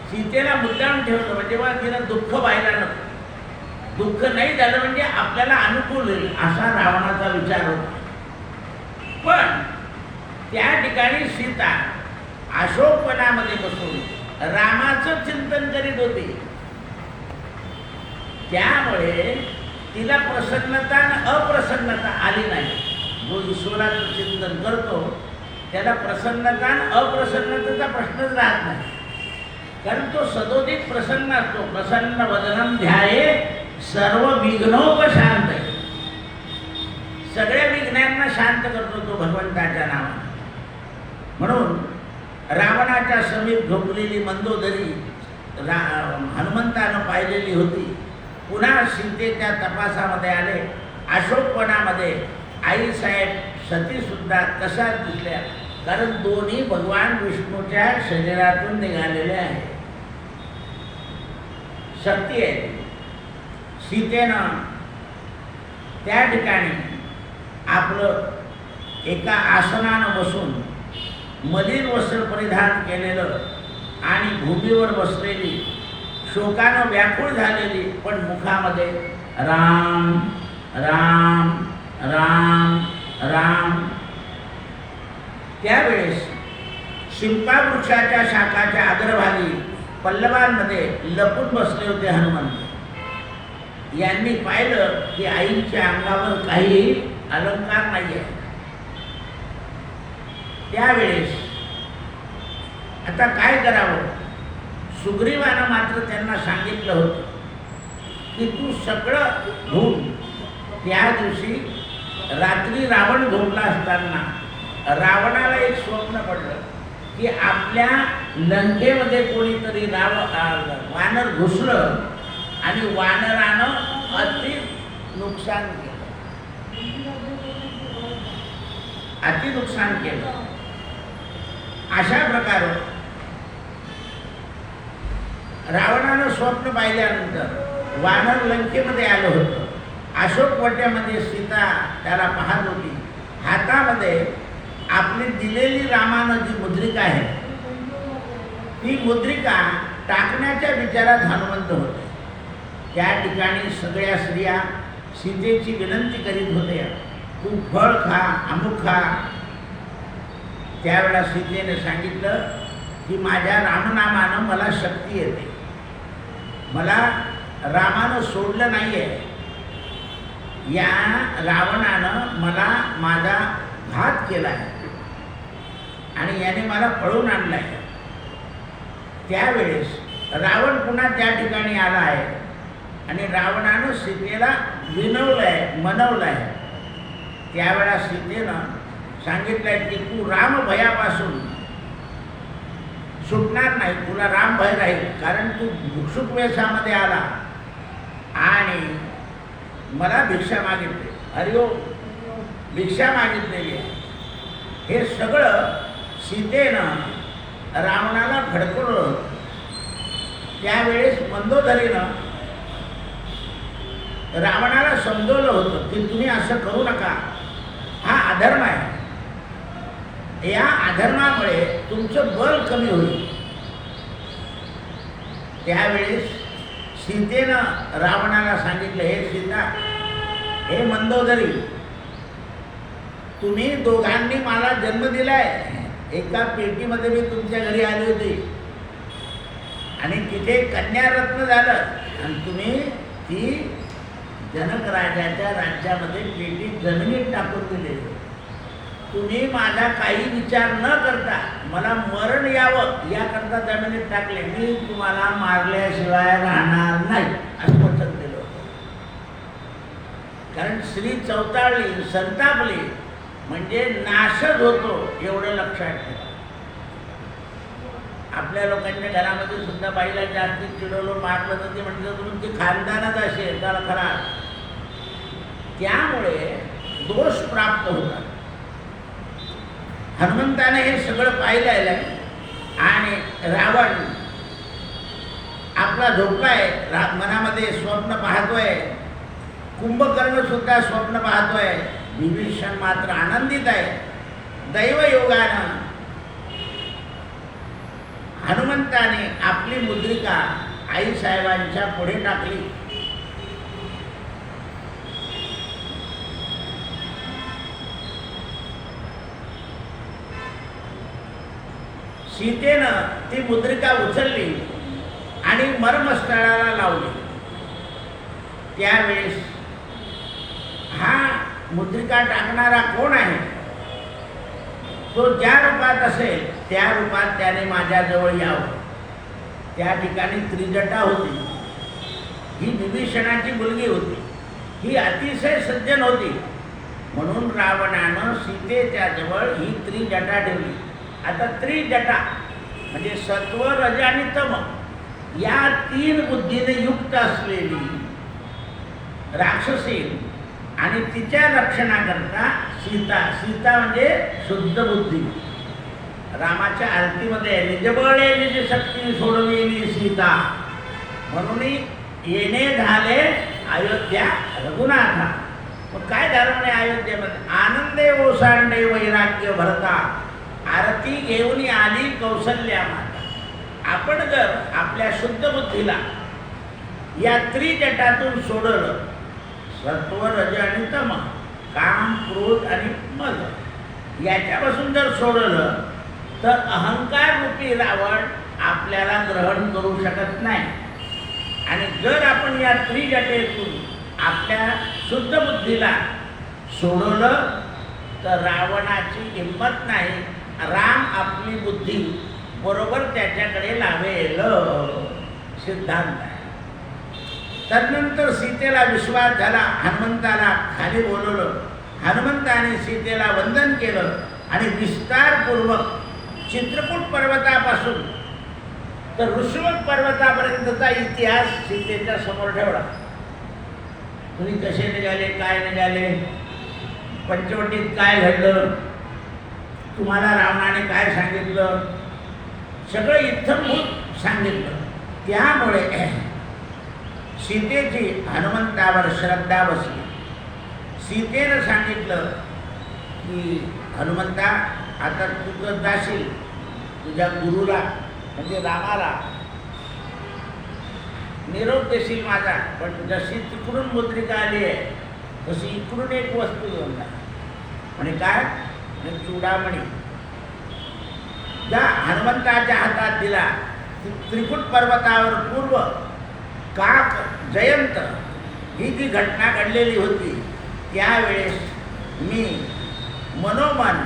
सीतेला मुद्दाम ठेवलं, म्हणजे बा तिला दुःख व्हायला नको. दुःख नाही झालं म्हणजे आपल्याला अनुकूल होईल असा रावणाचा विचार होता. पण त्या ठिकाणी सीता अशोकवनामध्ये बसून रामाचं चिंतन करीत होती. त्यामुळे तिला प्रसन्नता आणि अप्रसन्नता आली नाही. जो ईश्वराचं चिंतन करतो त्याला प्रसन्नता आणि अप्रसन्नतेचा प्रश्नच राहत नाही, कारण तो सदोदित प्रसन्न असतो. प्रसन्न वदनम ध्याये सर्व विघ्नोपशांत. सगळ्या विघ्नांना शांत करतो तो भगवंताच्या नावाने. म्हणून रावणाच्या समीप झोपलेली मंदोदरी हनुमंतानं पाहिलेली होती. पुन्हा सीतेच्या तपासामध्ये आले. अशोकवनामध्ये आईसाहेब सतीसुद्धा तशाच दिसल्या, कारण दोन्ही भगवान विष्णूच्या शरीरातून निघालेले आहे, शक्ती आहे. सीतेनं त्या ठिकाणी आपलं एका आसनानं बसून मलिन वस्त्र परिधान केलेलं आणि भूमीवर बसलेली, शोकानं व्याकुळ झालेली, पण मुखामध्ये राम राम राम राम. त्यावेळेस शिंपा वृक्षाच्या शाखाच्या अग्रभागी पल्लवांमध्ये लपून बसले होते हनुमंत. यांनी पाहिलं की आईच्या अंगावर काही अलंकार नाही आहे. त्यावेळेस आता काय करावं, सुग्रीवानं मात्र त्यांना सांगितलं होतं की तू सगळं धुवून. त्या दिवशी रात्री रावण झोपला असताना रावणाला एक स्वप्न पडलं की आपल्या लंकेमध्ये कोणीतरी वानर घुसलं आणि वानरानं अति नुकसान केलं, अति नुकसान केलं. अशा प्रकारे रावणानं स्वप्न पाहिल्यानंतर वानर लंकेमध्ये आलं होतं. अशोकवट्यामध्ये सीता त्याला पाहत होती. हातामध्ये आपली दिलेली रामानं जी मुद्रिका आहे ती मुद्रिका टाकण्याच्या विचारात हनुमंत होते. त्या ठिकाणी सगळ्या स्त्रिया सीतेची विनंती करीत होत्या, तू फळ खा, अमुक खा. त्यावेळेला सीतेने सांगितलं की माझ्या रामनामानं मला शक्ती येते, मला रामानं सोडलं नाही आहे. या रावणानं मला माझा घात केला आहे आणि याने मला पळून आणलं आहे. त्यावेळेस रावण पुन्हा त्या ठिकाणी आला आहे आणि रावणानं सीतेला विनवलं आहे, मनवलं आहे. त्यावेळा सीतेनं सांगितलं आहे की तू रामभयापासून सुटणार नाही, तुला रामभय राहील, कारण तू भिक्षुक वेशामध्ये आला आणि मला भिक्षा मागितली. हरिओ, भिक्षा मागितलेली आहे. हे सगळं सीतेनं रावणाला भडकवलं. त्यावेळेस मंदोदरीनं रावणाला समजवलं होतं की तुम्ही असं करू नका, हा अधर्म आहे, या अधर्मामुळे तुमचं बल कमी होईल. त्यावेळेस सीतेनं रावणाला सांगितलं, हे सीता, हे मंदोदरी, तुम्ही दोघांनी मला जन्म दिलाय. एका पेटीमध्ये मी तुमच्या घरी आली होती आणि तिथे कन्यारत्न झालं आणि तुम्ही ती जनक राजाच्या राज्यामध्ये पेटी जमिनीत टाकून दिली. तुम्ही माझा काही विचार न करता मला मरण यावं याकरता जमिनीत टाकले. मी तुम्हाला मारल्याशिवाय राहणार नाही असं वचन दिलं होतं. कारण स्त्री चवताळली, संतापली म्हणजे नाशच होतो, एवढं लक्षात ठेवा. आपल्या लोकांच्या घरामध्ये सुद्धा बाईला जास्तीत चिडवलं, मारलं तर ते म्हणतात तुमची खानदानच असेल त्याला खरा. त्यामुळे दोष प्राप्त होतात. हनुमंताने हे सगळं पाहिलं आहे आणि रावण आपला झोपलाय, मनामध्ये स्वप्न पाहतोय. कुंभकर्ण सुद्धा स्वप्न पाहतोय. विभीषण मात्र आनंदित आहे. दैवयोगानं हनुमंताने आपली मुद्रिका आईसाहेबांच्या पुढे टाकली. सीतेनं ती मुद्रिका उचलली आणि मर्मस्थळाला लावली. त्यावेळेस हा मुद्रिका टाकणारा कोण आहे, तो ज्या रूपात असेल त्या रूपात त्याने माझ्याजवळ यावं. त्या ठिकाणी त्रिजटा होती. ही विभीषणाची मुलगी होती. ही अतिशय सज्जन होती. म्हणून रावणानं सीतेच्या जवळ ही त्रिजटा ठेवली. आता त्रिजटा म्हणजे सत्व, रज आणि तम या तीन बुद्धीने युक्त असलेली राक्षसी आणि तिच्या रक्षणाकरता सीता म्हणजे शुद्ध बुद्धी. रामाच्या आरतीमध्ये निजबळे निज शक्ती सोडविली सीता, म्हणून येणे झाले अयोध्या रघुनाथा. मग काय झालं म्हणे अयोध्येमध्ये, आनंदे ओसांडे वैराग्य भरता, आरती घेऊन आली कौसल्या माता. आपण जर आपल्या शुद्ध बुद्धीला या त्रिजटातून सोडलं, सत्व, रज आणि तम, काम, क्रोध आणि मद, याच्यापासून जर सोडलं तर अहंकार रूपी रावण आपल्याला ग्रहण करू शकत नाही. आणि जर आपण या त्रिजटेतून आपल्या शुद्ध बुद्धीला सोडवलं तर रावणाची हिंमत नाही. राम आपली बुद्धी बरोबर त्याच्याकडे लावेल, सिद्धांत आहे. तदनंतर सीतेला विश्वास झाला. हनुमंताला खाली बोलवलं. हनुमंताने सीतेला वंदन केलं आणि विस्तारपूर्वक चित्रकूट पर्वतापासून तर ऋषवक पर्वतापर्यंतचा इतिहास सीतेच्या समोर ठेवला. तुम्ही कसे निघाले, काय निघाले, पंचवटीत काय घडलं, तुम्हाला रावणाने काय सांगितलं, सगळं इत्थंभूत सांगितलं. त्यामुळे सीतेची हनुमंतावर श्रद्धा बसली. सीतेनं सांगितलं की हनुमंता, आता तू जर जाशील तुझ्या गुरुला म्हणजे रामाला निरोप देशील माझा, पण जशी तिकडून मुद्रिका आली आहे तशी इकडून एक वस्तू घेऊन जा. म्हणजे काय, चूडामणी ज्या हनुमंताच्या हातात दिला. त्रिकुट पर्वतावर पूर्व काक जयंत ही जी घटना घडलेली होती त्यावेळेस मी मनोमन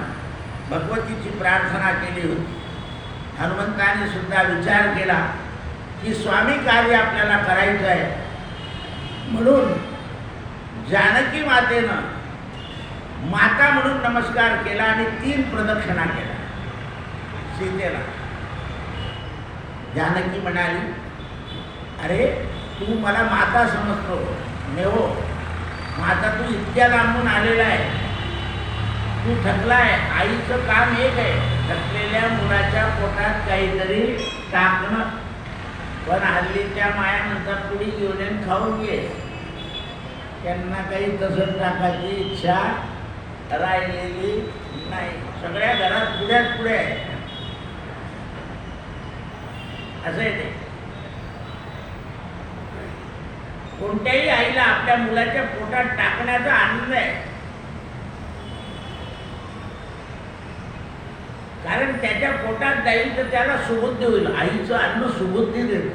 भगवतीची प्रार्थना केली होती. हनुमंताने सुद्धा विचार केला की स्वामी कार्य आपल्याला करायचं आहे, म्हणून जानकी मातेनं माता म्हणून नमस्कार केला आणि 3 प्रदक्षिणा केला सीतेला. जानकी म्हणाली, अरे तू मला माता समजतो, नेहो माता, तू इतक्या लांबून आलेला आहे, तू थकलाय. आईचं काम एक आहे, थकलेल्या मुलाच्या पोटात काहीतरी टाकणं. पण हल्लीच्या माया म्हणतात पुढे घेऊन येऊन खाऊन घे. त्यांना काही तसं टाकायची इच्छा राहिलेली नाही. सगळ्या घरात पुढ्यात पुढे आहे, असं आहे ते. कोणत्याही आईला आपल्या मुलाच्या पोटात टाकण्याचा आनंद आहे, कारण त्याच्या पोटात जाईल तर त्याला सुबुद्धी होईल. आईचं अन्न सुबुद्धी देत,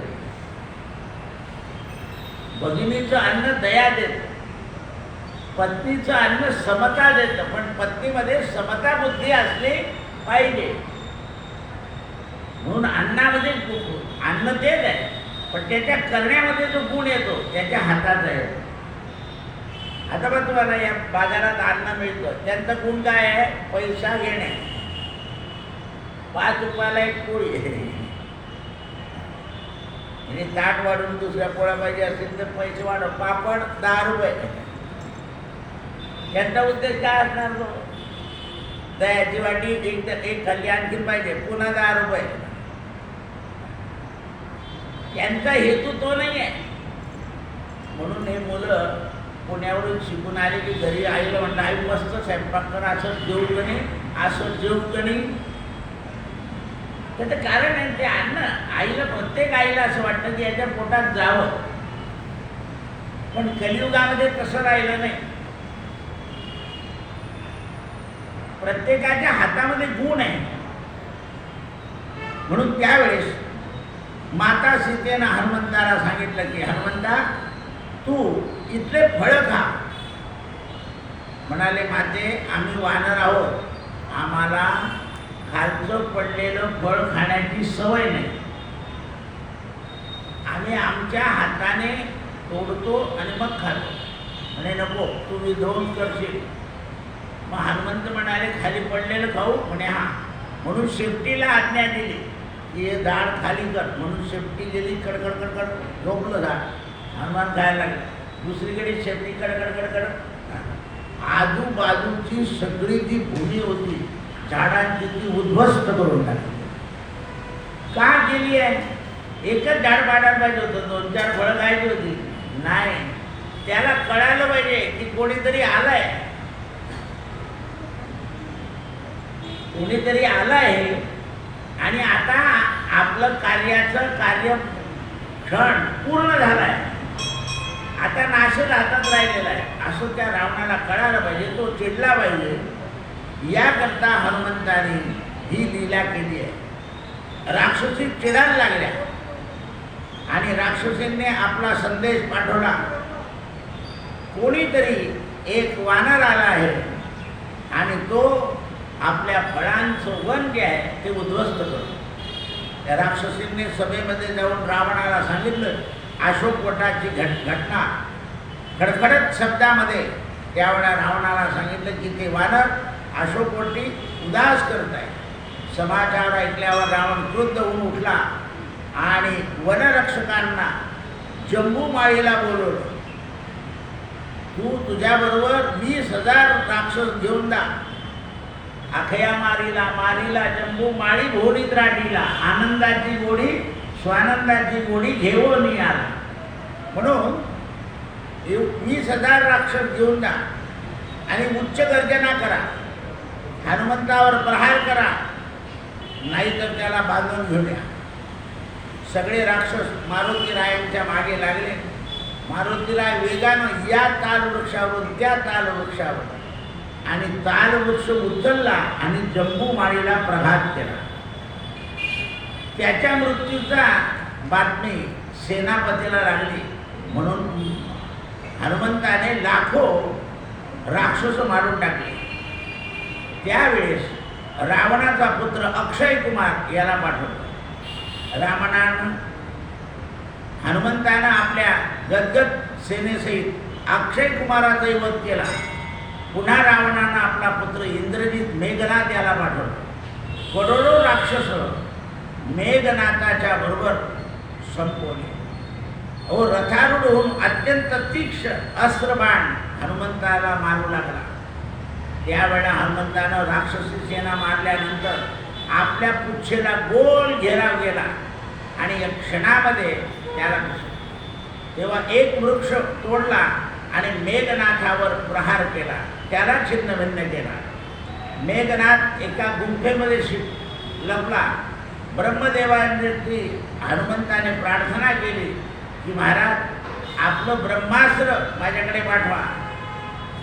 भगिनीचं अन्न दया देत, पत्नीचं अन्न समता देतं. पण पत्नीमध्ये समता बुद्धी असली पाहिजे. म्हणून अन्नामध्ये अन्न तेच आहे, पण त्याच्या करण्यामध्ये जो गुण येतो त्याच्या हातात आहे. आता बघ तुम्हाला या बाजारात अन्न मिळतं, त्यांचा गुण काय आहे? पैसा घेणे. 5 रुपयाला एक पोळी आणि ताट वाढून दुसऱ्या पोळ्या पाहिजे असेल तर पैसे वाढव. पापड 10 रुपये. यांचा उद्देश काय असणार? तो दह्याची वाटी एक खाल्ली आणखी पाहिजे, पुन्हा 10 रुपये. यांचा हेतू तो नाही आहे. म्हणून हे मुलं पुण्यावरून शिकून आले की घरी आईला म्हणलं, आई मस्त स्वयंपाक कर, असं जेवू कणी, असं जेवू कणी. त्याचं कारण आहे ते अन्न. आईला, प्रत्येक आईला असं वाटतं की याच्या पोटात जावं, पण कलियुगामध्ये तसं राहिलं नाही. प्रत्येकाच्या हातामध्ये गुण आहे. म्हणून त्यावेळेस माता सीतेनं हनुमंताला सांगितलं की हनुमंता, तू इथले फळं खा. म्हणाले, माते आम्ही वानर आहोत, आम्हाला खालचं पडलेलं फळ खाण्याची सवय नाही. आम्ही आमच्या हाताने तोडतो आणि मग खातो. म्हणे नको, तू विध्वंस करशील. मग हनुमंत म्हणाले, खाली पडलेलं खाऊ? म्हणे हा. म्हणून शेपटीला आज्ञा दिली की हे झाड खाली कर. म्हणून शेपटी गेली, कडकड कडकड झोपलं झाड. हनुमान खायला लागले. दुसरीकडे शेपटी कडकड कडकड. आजूबाजूची सगळी जी भूमी होती झाडांची ती उद्ध्वस्त करून टाकली. का केली आहे? एकच झाड पाडायला पाहिजे होतं, 2-4 फळं खायची होती. नाही, त्याला कळायला पाहिजे की कोणीतरी आलाय, कोणीतरी आलाय आणि आता आपलं कार्याचं कार्य क्षण पूर्ण झालाय, आता नाशच हातात राहिलेला आहे, असं त्या रावणाला कळायला पाहिजे. तो चिडला पाहिजे. याकरता हनुमंताने ही लीला केली आहे. राक्षसी चिडायला लागल्या आणि राक्षसींनी आपला संदेश पाठवला, कोणीतरी एक वानर आला आहे आणि तो आपल्या फळांचं वन जे आहे ते उद्ध्वस्त करतो. त्या राक्षसींनी सभेमध्ये जाऊन रावणाला सांगितलं अशोकवटाची घटना खडखडत शब्दामध्ये. त्यावेळेला रावणाला सांगितलं की ते वानर अशोकवटी उदास करत आहे. समाचार ऐकल्यावर रावण क्रुद्ध होऊन उठला आणि वनरक्षकांना जंबूमाळीला बोलवलं. तू तुझ्याबरोबर 20,000 राक्षस घेऊन जा. अखया मारीला मारीला जंबूमाळी घोडीत राडीला, आनंदाची गोडी स्वानंदाची गोडी घेऊन आला. म्हणून 20,000 राक्षस घेऊन जा आणि उच्च गर्जना करा, हनुमंतावर प्रहार करा, नाहीतर त्याला बांधून घेऊन या. सगळे राक्षस मारुतीरायांच्या मागे लागले. मारुतीराय वेगानं या तालवृक्षावरून त्या तालवृक्षावर आणि तालवृक्ष उचलला आणि जंबूमाळीला प्रघात केला. त्याच्या मृत्यूचा बातमी सेनापतीला लागली. म्हणून हनुमंताने लाखो राक्षस मारून टाकले. त्यावेळेस रावणाचा पुत्र अक्षय कुमार याला पाठवतो. रावणानं हनुमंतानं आपल्या गदगद सेनेसहित अक्षय कुमाराचाही वध केला. पुन्हा रावणानं आपला पुत्र इंद्रजित मेघनाथ याला पाठवतो. करोडो राक्षस मेघनाथाच्या बरोबर संपवले. अहो, रथारूढ होऊन अत्यंत तीक्ष्ण अस्त्रबाण हनुमंताला मारू लागला. त्यावेळेला हनुमंतानं राक्षसी सेना मारल्यानंतर आपल्या पुच्छेला गोल घेराव गेला आणि एक क्षणामध्ये त्याला तेव्हा एक वृक्ष तोडला आणि मेघनाथावर प्रहार केला, त्याला छिन्नभिन्न केला. मेघनाथ एका गुंफेमध्ये लपला. ब्रह्मदेवांनी हनुमंताने प्रार्थना केली की महाराज आपलं ब्रह्मास्त्र माझ्याकडे पाठवा.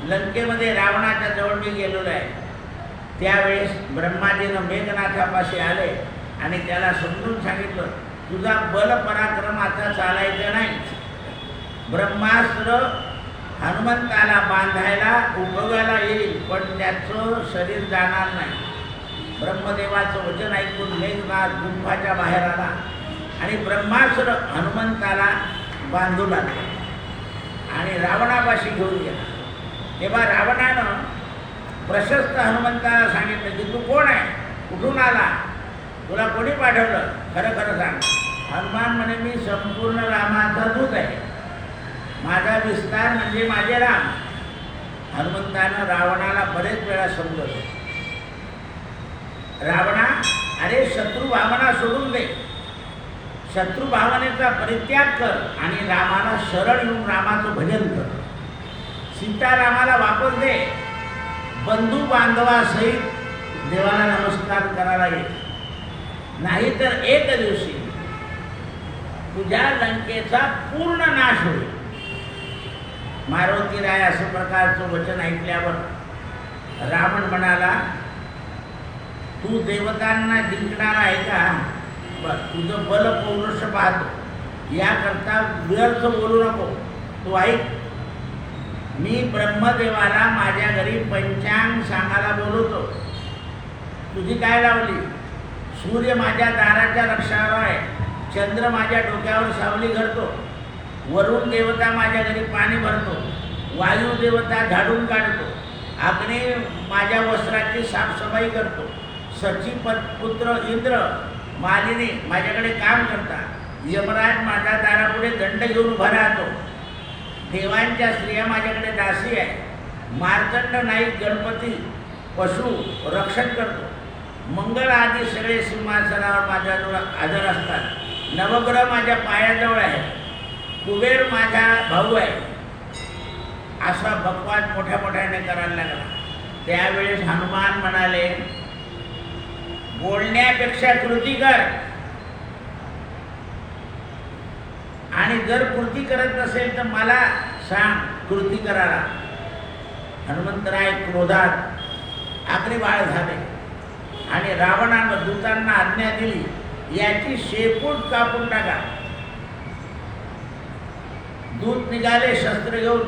लंकेमध्ये रावणाच्या जवळ मी गेलेलो आहे. त्यावेळेस ब्रह्माजीनं मेघनाथापाशी आले आणि त्याला समजून सांगितलं, तुझा बल पराक्रम आता चालायचं नाही. ब्रह्मास्त्र हनुमंताला बांधायला उपयोगाला येईल, पण त्याचं शरीर जाणार नाही. ब्रह्मदेवाचं वचन ऐकून मेघनाथ गुंफाच्या बाहेर आला आणि ब्रह्मास्त्र हनुमंताला बांधू लागले आणि रावणापाशी घेऊन गेला. तेव्हा रावणानं प्रशस्त हनुमंताला सांगितलं की तू कोण आहे, कुठून आला, तुला कोणी पाठवलं, खरं खरं सांग. हनुमान म्हणे, मी संपूर्ण रामाचा दूत आहे, माझा विस्तार म्हणजे माझे राम. हनुमंतानं रावणाला बरेच वेळा समजवलं, रावणा, अरे शत्रू भावना सोडून दे, शत्रू भावनेचा परित्याग कर आणि रामाला शरण येऊन रामाचं भजन कर. सीतारामाला वापस दे, बंधू बांधवासहित देवाला नमस्कार करायला ये, नाहीतर एक दिवशी तुझ्या लंकेचा पूर्ण नाश होईल. मारुती राय असं प्रकारचं वचन ऐकल्यावर रावण म्हणाला, तू देवतांना जिंकणार आहे का? बर, तुझं बल पौरुष पाहतो, याकरता व्यर्थ बोलू नको. तू ऐक, मी ब्रह्मदेवाला माझ्या घरी पंचांग सांगायला बोलवतो. तुझी काय लावली? सूर्य माझ्या दाराच्या रक्षावर आहे, चंद्र माझ्या डोक्यावर सावली करतो, वरुण देवता माझ्या घरी पाणी भरतो, वायू देवता झाडून काढतो, अग्नी माझ्या वस्त्राची साफसफाई करतो, सची पुत्र इंद्र मालिनी माझ्याकडे काम करतात, यमराज माझ्या दारापुढे दंड घेऊन उभा राहतो, देवांच्या स्त्रिया माझ्याकडे दासी आहे, मार्तंड नाईक गणपती पशु रक्षण करतो, मंगळ आदी सगळे सिंहासनावर माझ्याजवळ हजर असतात, नवग्रह माझ्या पायाजवळ आहे, कुबेर माझा भाऊ आहे. असा बकवास मोठ्या मोठ्याने करायला लागला. त्यावेळेस हनुमान म्हणाले, बोलण्यापेक्षा कृती कर, आणि जर कृती करत नसेल तर मला सांग कृती करायला. हनुमंतराय क्रोधात अग्निबाळ झाले आणि रावणानं दूतांना आज्ञा दिली, याची शेपूट कापून टाका. दूत निघाले शस्त्र घेऊन.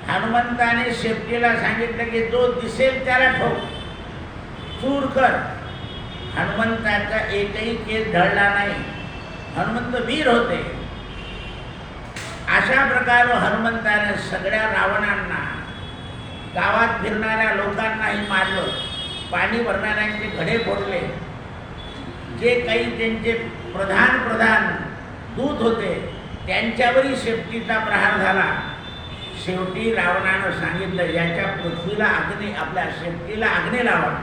हनुमंताने शेपटीला सांगितलं की जो दिसेल त्याला ठोक, चूर कर. हनुमंताचा एकही केस ढळला नाही. हनुमंत वीर होते. अशा प्रकारे हनुमंताने सगळ्या रावणांना, गावात फिरणाऱ्या लोकांनाही मारलं, पाणी भरणाऱ्यांचे घडे फोडले, जे काही त्यांचे प्रधान दूत होते त्यांच्यावरही शेपटीचा प्रहार झाला. शेवटी रावणानं सांगितलं, याच्या पृथ्वीला अग्नी, आपल्या शेपटीला अग्नी लावा.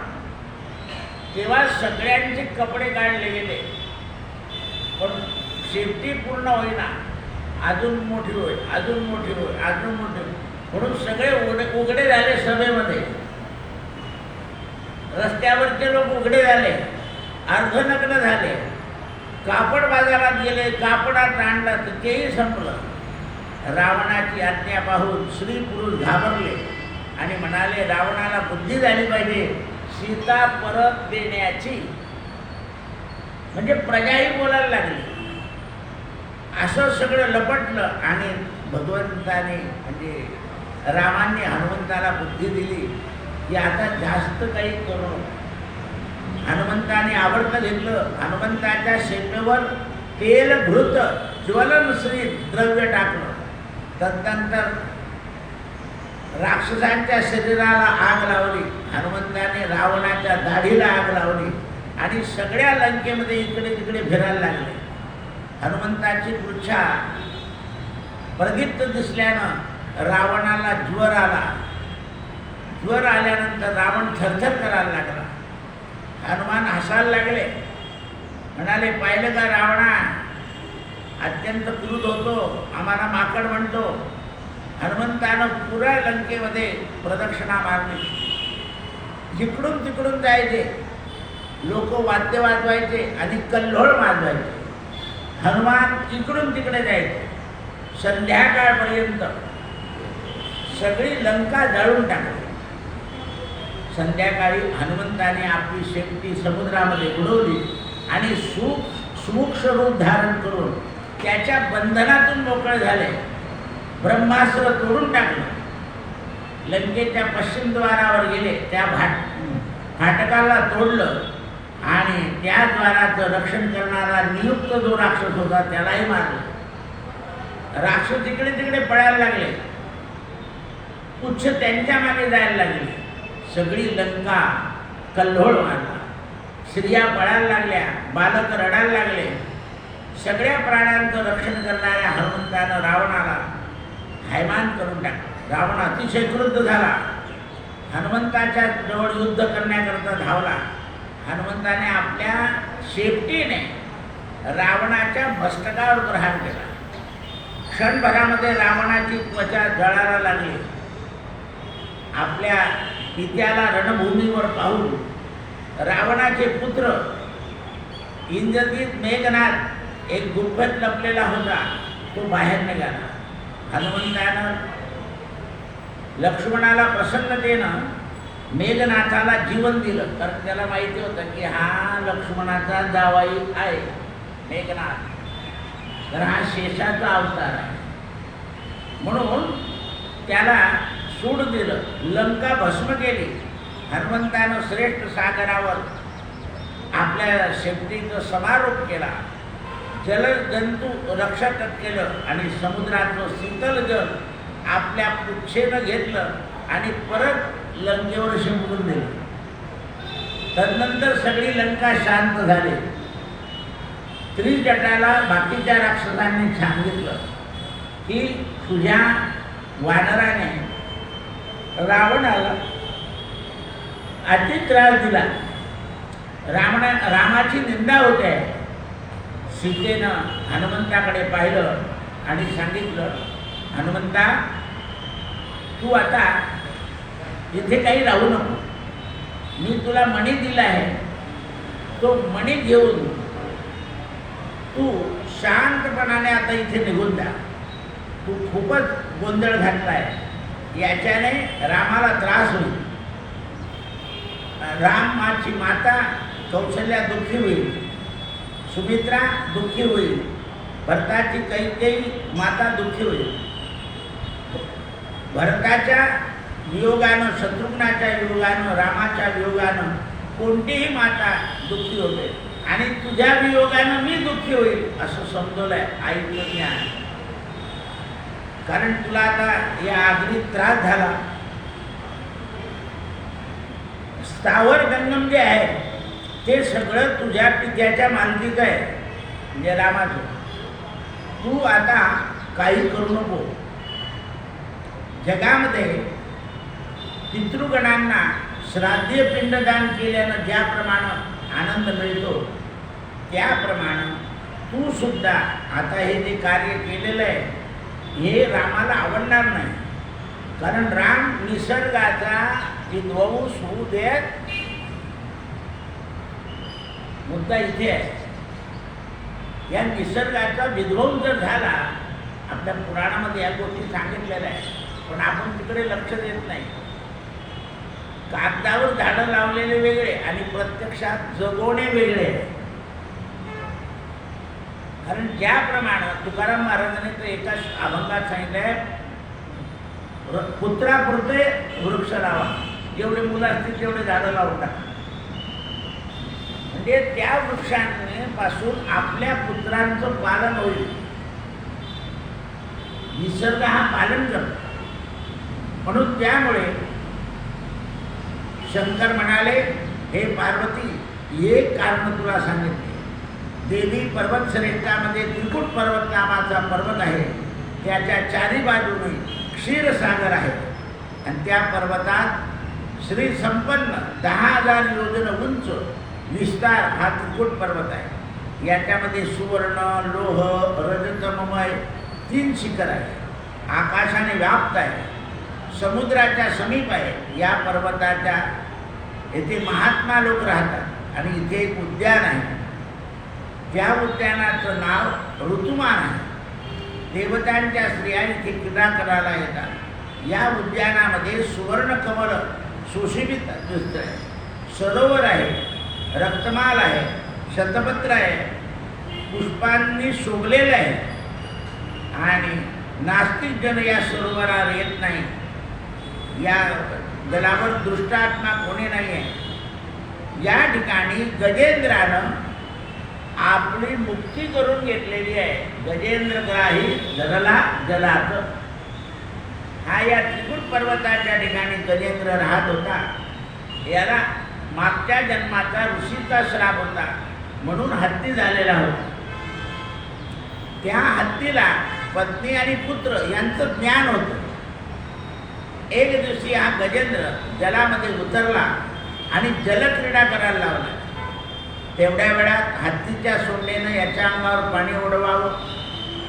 तेव्हा सगळ्यांचे कपडे काढले गेले, पण शेपटी पूर्ण होईना, अजून मोठी होय, अजून मोठी होय, अजून मोठी होय, म्हणून सगळे उघडे झाले. सभेमध्ये रस्त्यावरचे लोक उघडे झाले, अर्धनग्न झाले. कापड बाजारात गेले, कापडात आणलं तर तेही संपलं. रावणाची आज्ञा पाहून स्त्री पुरुष घाबरले आणि म्हणाले, रावणाला बुद्धी झाली पाहिजे सीता परत देण्याची. म्हणजे प्रजाही बोलायला लागली. असं सगळं लपटलं आणि भगवंताने म्हणजे रामांनी हनुमंताला बुद्धी दिली की आता जास्त काही करू नको. हनुमंताने आवडतं घेतलं. हनुमंताच्या शेपेवर तेल घृत ज्वलनश्री द्रव्य टाकलं. तदनंतर राक्षसांच्या शरीराला आग लावली. हनुमंताने रावणाच्या दाढीला आग लावली आणि सगळ्या लंकेमध्ये इकडे तिकडे फिरायला लागले. हनुमंताची पृच्छा प्रदीप्त दिसल्यानं रावणाला ज्वर आला. ज्वर आल्यानंतर रावण थरथर करायला लागला. हनुमान हसायला लागले. म्हणाले, पाहिलं का रावणा, अत्यंत क्रुद्ध होतो, आम्हाला माकड म्हणतो. हनुमंतानं पुऱ्या लंकेमध्ये प्रदक्षिणा मारली. जिकडून तिकडून जायचे, लोक वाद्य वाजवायचे आणि कल्लोळ वाजवायचे. हनुमान इकडून तिकडे जायचे. संध्याकाळपर्यंत सगळी लंका जळून टाकली. संध्याकाळी हनुमंताने आपली शेपटी समुद्रामध्ये उडवली आणि सूक्ष्म रूप धारण करून त्याच्या बंधनातून मोकळे झाले. ब्रह्मास्त्र तोडून टाकलं. लंकेच्या पश्चिम द्वारावर गेले. त्या फाटकाला तोडलं आणि त्या द्वाराचं रक्षण करणारा नियुक्त जो राक्षस होता त्यालाही मारलं. राक्षस तिकडे तिकडे पळायला लागले. पुच्छ त्यांच्या मागे जायला लागले. सगळी लंका कल्लोळ मारला. स्त्रिया पळायला लागल्या, बालक रडायला लागले. सगळ्या प्राण्यांचं रक्षण करणाऱ्या हनुमंतानं रावणाला हैमान करून टाकलं. रावण अतिशय क्रुद्ध झाला. हनुमंताच्या जवळ युद्ध करण्याकरता धावला. हनुमंताने आपल्या शेपटीने रावणाच्या मस्तकावर प्रहार केला. क्षणभरामध्ये रावणाची त्वचा जळायला लागली. आपल्या पित्याला रणभूमीवर पाहून रावणाचे पुत्र इंद्रजित मेघनाथ एक गुफेत लपलेला होता, तो बाहेर निघाला. हनुमंतानं लक्ष्मणाला प्रसन्नतेनं मेघनाथाला जीवन दिलं, कारण त्याला माहिती होतं की हा लक्ष्मणाचा जावाई आहे मेघनाथ, तर हा शेषाचा अवतार आहे. म्हणून त्याला सूड दिलं. लंका भस्म केली. हनुमंतानं श्रेष्ठ सागरावर आपल्या शेपटीचं समारोप केला. जलजंतू रक्षक केलं आणि समुद्राचं शीतल जल आपल्या पुच्छेनं घेतलं आणि परत लंकेवर शिंपडून दिलं. तदनंतर सगळी लंका शांत झाली. त्रिजटाला बाकीच्या राक्षसांनी सांगितलं की तुझ्या वानराने रावणाला अति त्रास दिला. रामाची निंदा होते. सीतेनं हनुमंताकडे पाहिलं आणि सांगितलं, हनुमंता, तू आता इथे काही राहू नको. मी तुला मणी दिला आहे, तो मणी घेऊन तू शांतपणाने आता इथे निघून जा. तू खूपच गोंधळ घातलाय, याच्याने रामाला त्रास होईल. रामाची माता कौशल्या दुःखी होईल, सुमित्रा दुःखी होईल, भरताची कैकेयी माता दुःखी होईल. भरताच्या वियोगानं, शत्रुघ्नाच्या वियोगानं, रामाच्या वियोगानं कोणतीही माता दुःखी होते आणि तुझ्या वियोगानं मी दुःखी होईल असं समजवलंय आईचं ज्ञान. कारण तुला आता या आगीत त्रास झाला. स्थावर जंगम जे आहे ते सगळं तुझ्या पित्याच्या मालकीचं आहे, म्हणजे रामाचं. तू आता काही करू नको. जगामध्ये पितृगणांना श्राद्धीय पिंडदान केल्यानं ज्याप्रमाणे आनंद मिळतो, त्याप्रमाणे तू सुद्धा आता हे जे कार्य केलेलं आहे हे रामाला आवडणार नाही. कारण राम निसर्गाचा विध्वंस होऊ देत. मुद्दा इथे आहे. या निसर्गाचा विध्वंस जर झाला, आपल्या पुराणामध्ये या गोष्टी सांगितलेल्या आहेत, पण आपण तिकडे लक्ष देत नाही. कागदावर झाडं लावलेले वेगळे आणि प्रत्यक्षात जगवणे वेगळे. कारण ज्याप्रमाणे तुकाराम महाराजांनी तर एका अभंगात सांगितलंय, पुत्रापुरते वृक्ष लावा. जेवढे मुलं असतील तेवढे झाडं लावून टाका. म्हणजे त्या वृक्षांनी पासून आपल्या पुत्रांचं पालन होईल. निसर्ग हा पालन करतो. म्हणून त्यामुळे शंकर म्हणाले, हे पार्वती, एक कारण तुला सांगितले. देवी पर्वत श्रेष्ठामध्ये त्रिकुट पर्वत नावाचा पर्वत आहे. त्याच्या चारी बाजूने क्षीरसागर आहे आणि त्या पर्वतात श्री संपन्न 10,000 योजन उंच विस्तार हा त्रिकुट पर्वत आहे. याच्यामध्ये सुवर्ण, लोह, रजतमय 3 शिखर आहे. आकाशाने व्याप्त आहे. समुद्राच्या समीप आहे. या पर्वताच्या येथे महात्मा लोक राहतात आणि इथे एक उद्यान आहे. त्या उद्यानाचं नाव ऋतुमान आहे. देवतांच्या स्त्रिया इथे क्रीडा करायला येतात. या उद्यानामध्ये सुवर्ण कमल सुशोभित दिसत आहे. सरोवर आहे, रक्तमाल आहे, शतपत्र आहे, पुष्पांनी शोभलेलं आहे आणि नास्तिक जन या सरोवरावर येत नाही. या जलावर दृष्टात्मा कोणी नाही आहे. या ठिकाणी गजेंद्रानं आपली मुक्ती करून घेतलेली आहे. गजेंद्रग्राही धरला जलात. हा या त्रिकुट पर्वताच्या ठिकाणी गजेंद्र राहत होता. याला मागच्या जन्माचा ऋषीचा श्राप होता म्हणून हत्ती झालेला होता. त्या हत्तीला पत्नी आणि पुत्र यांचं ज्ञान होतं. एक दिवशी हा गजेंद्र जलामध्ये उतरला आणि जलक्रीडा करायला लावला. तेवढ्या वेळात हत्तीच्या सोंडेनं याच्या अंगावर पाणी उडवावं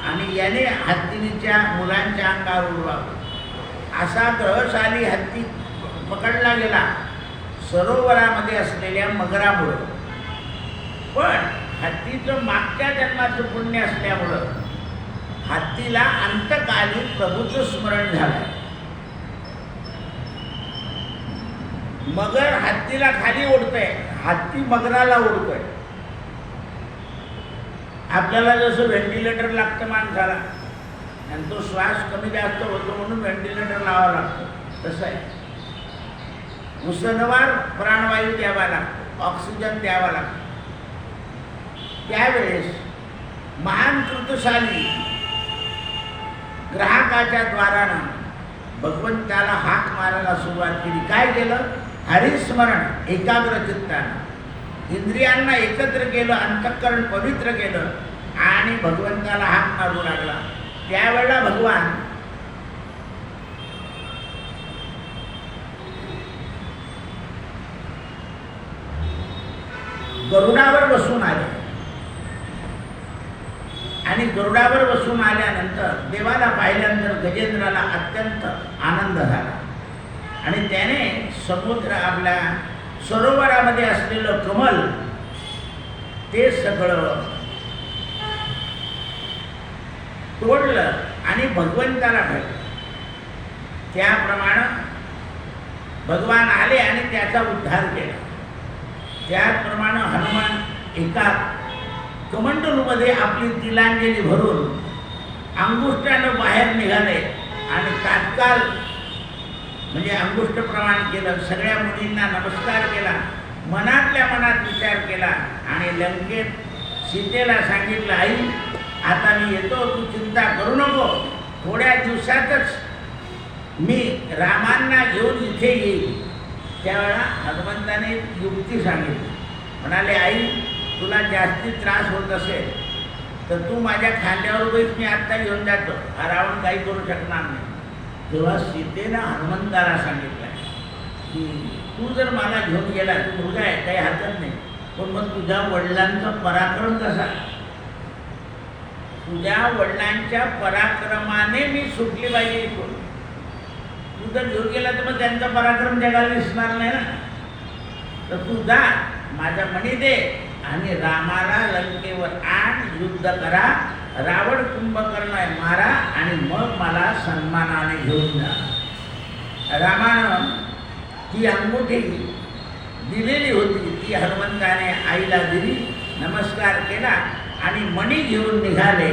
आणि याने हत्तीच्या मुलांच्या अंगावर उडवावं. असा ग्रहशाली हत्ती पकडला गेला सरोवरामध्ये असलेल्या मगरामुळं. पण हत्तीचं मागच्या जन्माचं पुण्य असल्यामुळं हत्तीला अंतकाली प्रभूचं स्मरण झालं. मगर हत्तीला खाली ओढतोय, हत्ती मगराला ओढतोय. आपल्याला जसं व्हेंटिलेटर लागतं माणसाला आणि तो श्वास कमी जास्त होतो म्हणून व्हेंटिलेटर लावावा लागतो, तसं आहे. उसनवार प्राणवायू द्यावा लागतो, ऑक्सिजन द्यावा लागतो. त्यावेळेस महान कृतशाली ग्राहकाच्या द्वारानं भगवंताला हाक मारायला सुरुवात केली. काय केलं? हरिस्मरण एकाग्र चित्तानं इंद्रियांना एकत्र केलं, अंतःकरण पवित्र केलं आणि भगवंताला हाक मारू लागला. त्यावेळेला भगवान गरुडावर बसून आले आणि गरुडावर बसून आल्यानंतर देवाला पाहिल्यानंतर गजेंद्राला अत्यंत आनंद झाला आणि त्याने समुद्र आपल्या सरोवरामध्ये असलेलं कमल ते सगळं तोडलं आणि भगवंताला भेटलं. त्याप्रमाणे भगवान आले आणि त्याचा उद्धार केला. त्याचप्रमाणे हनुमान एका कमंडलूमध्ये आपली तिलांजली भरून अंगुष्ठानं बाहेर निघाले आणि तात्काळ म्हणजे अंगुष्ठ प्रमाण केलं. सगळ्या मुलींना नमस्कार केला, मनातल्या मनात विचार केला आणि लंकेत सीतेला सांगितलं, आई आता मी येतो, तू चिंता करू नको, थोड्या दिवसातच मी रामांना घेऊन इथे येईल. त्यावेळा हनुमंताने युक्ती सांगितली. म्हणाले, आई तुला जास्ती त्रास होत असेल तर तू माझ्या खांद्यावर बैठ, मी आत्ता घेऊन जातो, हा रावण काही करू शकणार नाही. तेव्हा सीतेनं हनुमंताला सांगितलं की तू जर मला घेऊन गेला, तू मुलगा आहे काही हरकत नाही, पण मग तुझ्या वडिलांचा पराक्रम कसा? तुझ्या वडिलांच्या पराक्रमाने मी सुटली पाहिजे इथून. तू जर घेऊन गेला तर मग त्यांचा पराक्रम जगाला दिसणार नाही ना. तर तू जा, माझा मणी दे आणि रामाला लंकेवर आण, युद्ध करा, रावण कुंभकर्ण मारा आणि मग मला सन्मानाने घेऊन जा. रामानं ती अंगुठी दिलेली होती, ती हनुमंताने आईला दिली, नमस्कार केला आणि मणी घेऊन निघाले.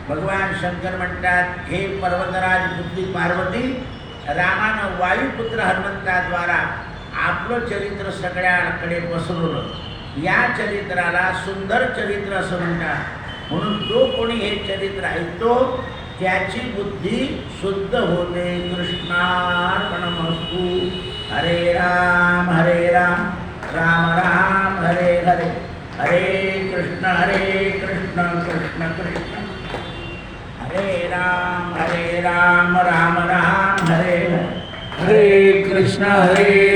भगवान शंकर म्हणतात, हे पर्वतराज पुत्री पार्वती, रामानं वायुपुत्र हनुमंताद्वारा आपलं चरित्र सगळ्याकडे पसरवलं. या चरित्राला सुंदर चरित्र असं म्हणतात. म्हणून जो कोणी हे चरित्र ऐकतो त्याची बुद्धी शुद्ध होते. कृष्णार्पणमस्तु. हरे राम राम राम हरे हरे, हरे कृष्ण कृष्ण कृष्ण हरे राम राम राम हरे हरे, हरे कृष्ण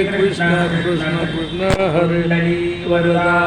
कृष्ण कृष्ण हरे कुंडली वरदा